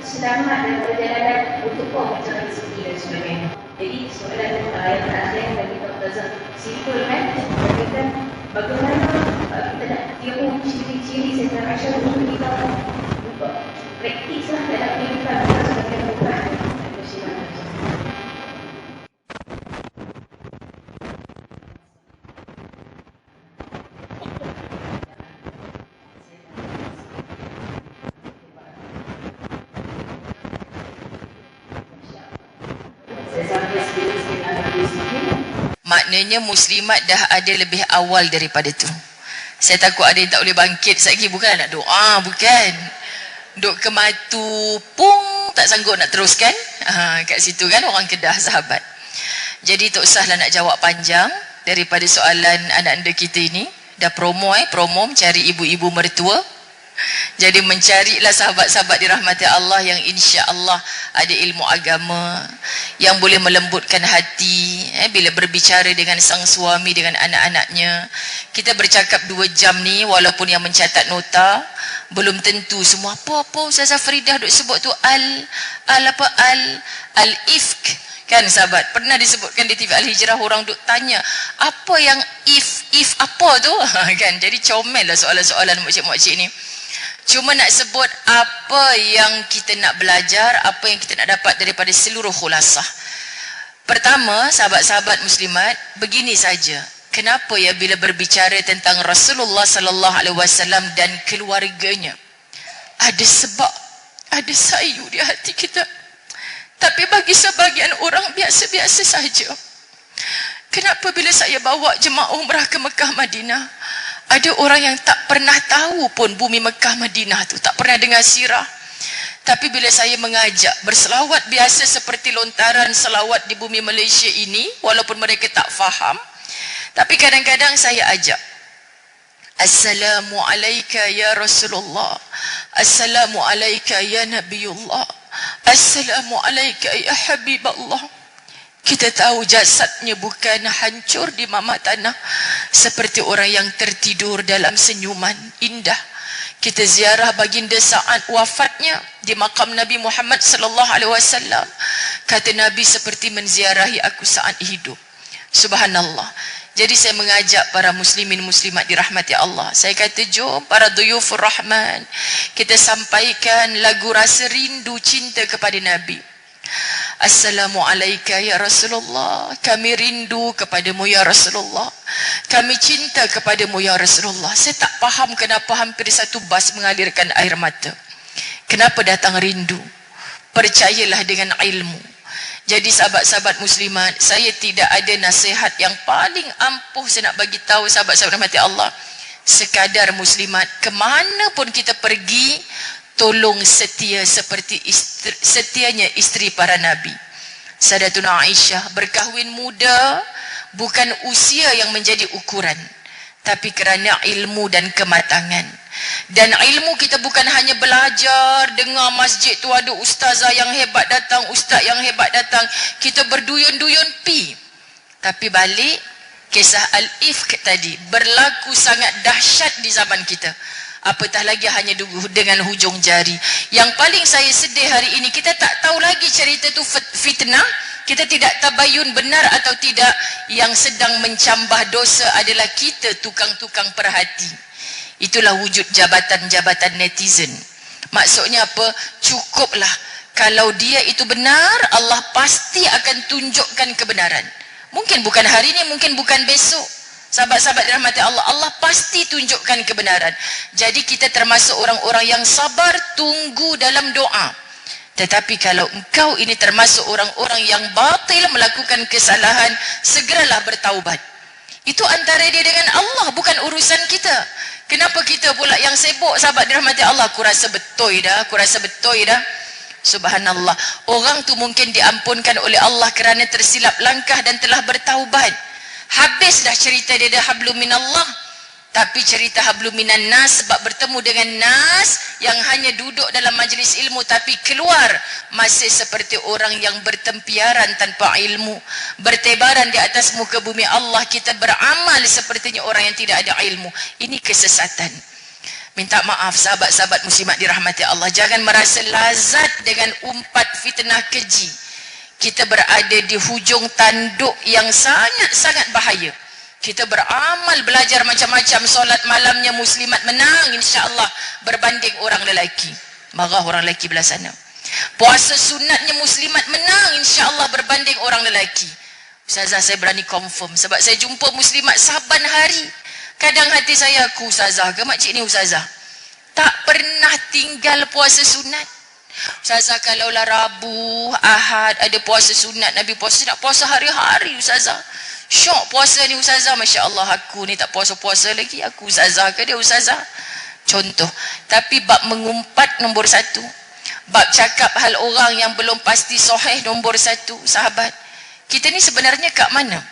Selamat dan perjalanan untuk mencapai rezeki dan sebagainya. Jadi soalan yang terakhir bagi Dr. Zah, simple kan? Katakan bagaimana kita nak tiru ciri-ciri Sayyidah Aisyah untuk kita buka praktis lah dalam kehidupan kita sebagai bukan muslimah. Maknanya muslimat dah ada lebih awal daripada tu. Saya takut ada yang tak boleh bangkit sekali. Bukan nak doa, bukan. Duk ke matu, pung, tak sanggup nak teruskan. Kat situ kan orang Kedah sahabat. Jadi tak usahlah nak jawab panjang daripada soalan anak anda kita ini. Dah promo mencari ibu-ibu mertua. Jadi mencarilah sahabat-sahabat dirahmati Allah yang insya-Allah ada ilmu agama, yang boleh melembutkan hati bila berbicara dengan sang suami, dengan anak-anaknya. Kita bercakap 2 jam ni, walaupun yang mencatat nota belum tentu semua apa-apa Ustazah Faridah duk sebut tu al-ifk kan sahabat. Pernah disebutkan di TV Al-Hijrah, orang duk tanya apa yang if apa tu kan. Jadi comel lah soalan-soalan makcik-makcik ni. Cuma nak sebut apa yang kita nak belajar, apa yang kita nak dapat daripada seluruh khulasah. Pertama, sahabat-sahabat muslimat, begini saja. Kenapa ya bila berbicara tentang Rasulullah sallallahu alaihi wasallam dan keluarganya, ada sebab, ada sayu di hati kita. Tapi bagi sebagian orang biasa-biasa saja. Kenapa bila saya bawa jemaah umrah ke Mekah Madinah, ada orang yang tak pernah tahu pun bumi Mekah Madinah tu, tak pernah dengar sirah. Tapi bila saya mengajak berselawat biasa seperti lontaran selawat di bumi Malaysia ini, walaupun mereka tak faham, tapi kadang-kadang saya ajak, Assalamualaikum ya Rasulullah, Assalamualaikum ya Nabiullah, Assalamualaikum ya Habiballah. Kita tahu jasadnya bukan hancur di mama tanah, seperti orang yang tertidur dalam senyuman indah. Kita ziarah baginda saat wafatnya di makam Nabi Muhammad sallallahu alaihi wasallam. Kata Nabi, seperti menziarahi aku saat hidup. Subhanallah. Jadi saya mengajak para muslimin muslimat dirahmati Allah. Saya kata, jom para duyufur rahman, kita sampaikan lagu rasa rindu cinta kepada Nabi. Assalamualaikum ya Rasulullah, kami rindu kepadamu ya Rasulullah, kami cinta kepadamu ya Rasulullah. Saya tak faham kenapa hampir 1 bas mengalirkan air mata. Kenapa datang rindu? Percayalah dengan ilmu. Jadi sahabat-sahabat muslimat, saya tidak ada nasihat yang paling ampuh saya nak bagi tahu sahabat-sahabat rahmati Allah. Sekadar muslimat, kemana pun kita pergi, tolong setia seperti setianya isteri para nabi. Sayyidatuna Aisyah berkahwin muda, bukan usia yang menjadi ukuran, tapi kerana ilmu dan kematangan. Dan ilmu kita bukan hanya belajar, dengar masjid tu ada ustazah yang hebat datang, ustaz yang hebat datang, kita berduyun-duyun pi. Tapi balik, kisah Al-Ifk tadi berlaku sangat dahsyat di zaman kita. Apatah lagi hanya dengan hujung jari. Yang paling saya sedih hari ini, kita tak tahu lagi cerita tu fitnah. Kita tidak tabayun benar atau tidak. Yang sedang mencambah dosa adalah kita, tukang-tukang perhati. Itulah wujud jabatan-jabatan netizen. Maksudnya apa? Cukuplah. Kalau dia itu benar, Allah pasti akan tunjukkan kebenaran. Mungkin bukan hari ini, mungkin bukan besok. Sahabat-sahabat dirahmati Allah, Allah pasti tunjukkan kebenaran. Jadi kita termasuk orang-orang yang sabar, tunggu dalam doa. Tetapi kalau engkau ini termasuk orang-orang yang batil, melakukan kesalahan, segeralah bertaubat. Itu antara dia dengan Allah, bukan urusan kita. Kenapa kita pula yang sibuk, sahabat dirahmati Allah? Aku rasa betul dah. Subhanallah. Orang tu mungkin diampunkan oleh Allah kerana tersilap langkah dan telah bertaubat. Habis dah cerita dia dah hablum minallah. Tapi cerita hablum minan nas, sebab bertemu dengan nas yang hanya duduk dalam majlis ilmu, tapi keluar masih seperti orang yang bertempiaran tanpa ilmu, bertebaran di atas muka bumi Allah. Kita beramal sepertinya orang yang tidak ada ilmu. Ini kesesatan. Minta maaf sahabat-sahabat muslimat dirahmati Allah, jangan merasa lazat dengan umpat fitnah keji. Kita berada di hujung tanduk yang sangat-sangat bahaya. Kita beramal, belajar macam-macam, solat malamnya muslimat menang insya-Allah berbanding orang lelaki. Marah orang lelaki belah sana. Puasa sunatnya muslimat menang insya-Allah berbanding orang lelaki. Ustazah, saya berani confirm sebab saya jumpa muslimat saban hari. Kadang hati saya, aku ustazah ke makcik ni ustazah? Tak pernah tinggal puasa sunat. Ustazah, kalaulah Rabu, Ahad ada puasa sunat, Nabi puasa, nak puasa hari-hari ustazah. Syok puasa ni ustazah, Masya Allah, aku ni tak puasa-puasa lagi. Aku ustazah ke dia ustazah? Contoh. Tapi bab mengumpat nombor 1. Bab cakap hal orang yang belum pasti sahih nombor 1. Sahabat, kita ni sebenarnya kat mana?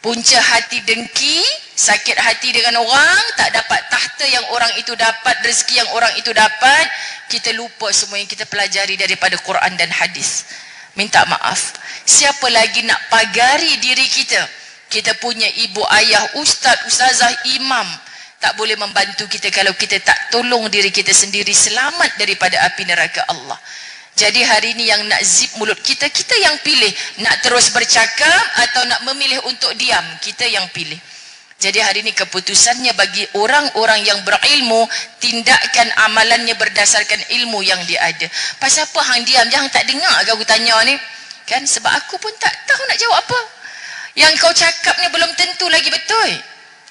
Punca hati dengki, sakit hati dengan orang, tak dapat tahta yang orang itu dapat, rezeki yang orang itu dapat, kita lupa semua yang kita pelajari daripada Quran dan hadis. Minta maaf. Siapa lagi nak pagari diri kita? Kita punya ibu ayah, ustaz, ustazah, imam tak boleh membantu kita kalau kita tak tolong diri kita sendiri selamat daripada api neraka Allah. Jadi hari ini yang nak zip mulut kita, kita yang pilih. Nak terus bercakap atau nak memilih untuk diam, kita yang pilih. Jadi hari ini keputusannya bagi orang-orang yang berilmu, tindakan amalannya berdasarkan ilmu yang dia ada. Pasal apa hang diam? Jangan tak dengar ke aku tanya ni? Kan sebab aku pun tak tahu nak jawab apa. Yang kau cakap ni belum tentu lagi betul.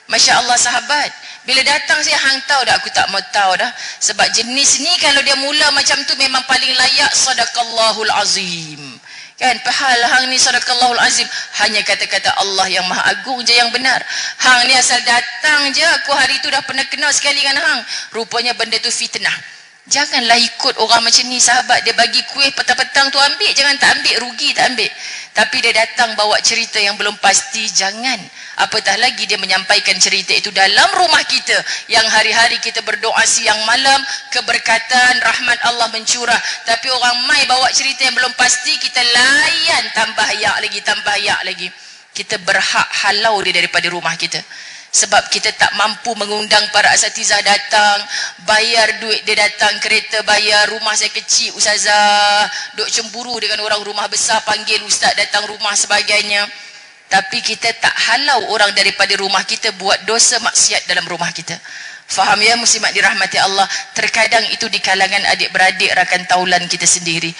Masya Allah sahabat. Bila datang saya hang tahu dah, aku tak mau tahu dah. Sebab jenis ni kalau dia mula macam tu memang paling layak sadaqallahul azim. Kan pahal hang ni sadaqallahul azim, hanya kata-kata Allah yang maha agung je yang benar. Hang ni asal datang je, aku hari tu dah pernah kenal sekali dengan hang. Rupanya benda tu fitnah. Janganlah ikut orang macam ni sahabat. Dia bagi kuih petang-petang tu ambil, jangan tak ambil, rugi tak ambil. Tapi dia datang bawa cerita yang belum pasti, jangan. Apatah lagi dia menyampaikan cerita itu dalam rumah kita yang hari-hari kita berdoa siang malam, keberkatan, rahmat Allah mencurah. Tapi orang mai bawa cerita yang belum pasti, kita layan, tambah yak lagi. Kita berhak halau dia daripada rumah kita. Sebab kita tak mampu mengundang para asatizah datang, bayar duit dia datang, kereta bayar, rumah saya kecil, ustazah, duk cemburu dengan orang rumah besar, panggil ustaz datang rumah sebagainya. Tapi kita tak halau orang daripada rumah kita buat dosa maksiat dalam rumah kita. Faham ya muslimat dirahmati Allah? Terkadang itu di kalangan adik-beradik rakan taulan kita sendiri.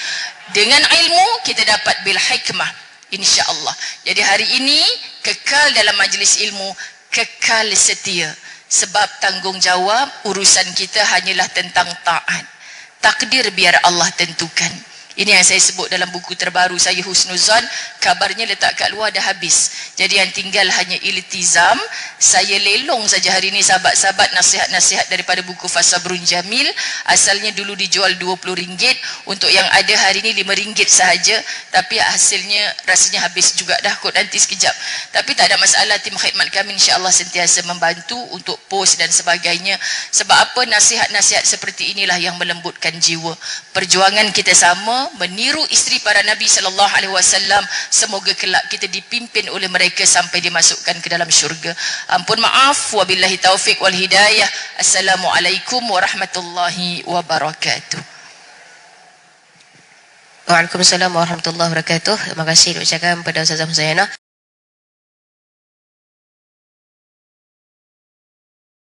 Dengan ilmu kita dapat bil hikmah, insya-Allah. Jadi hari ini kekal dalam majlis ilmu, kekal setia. Sebab tanggungjawab urusan kita hanyalah tentang taat. Takdir biar Allah tentukan. Ini yang saya sebut dalam buku terbaru saya, Husnuzan. Kabarnya letak kat luar dah habis. Jadi yang tinggal hanya iltizam. Saya lelong saja hari ini sahabat-sahabat nasihat-nasihat daripada buku Fasabrun Jamil. Asalnya dulu dijual RM20. Untuk yang ada hari ini RM5 sahaja. Tapi hasilnya rasanya habis juga dah kot nanti sekejap. Tapi tak ada masalah, tim khidmat kami insya-Allah sentiasa membantu untuk post dan sebagainya. Sebab apa? Nasihat-nasihat seperti inilah yang melembutkan jiwa. Perjuangan kita sama, meniru isteri para Nabi sallallahu alaihi wasallam. Semoga kelak kita dipimpin oleh mereka sampai dimasukkan ke dalam syurga. Ampun maaf, wabillahi taufik wal hidayah. Assalamualaikum warahmatullahi wabarakatuh. Waalaikumsalam warahmatullahi wabarakatuh. Terima kasih ucapkan kepada Ustazah Muzayana.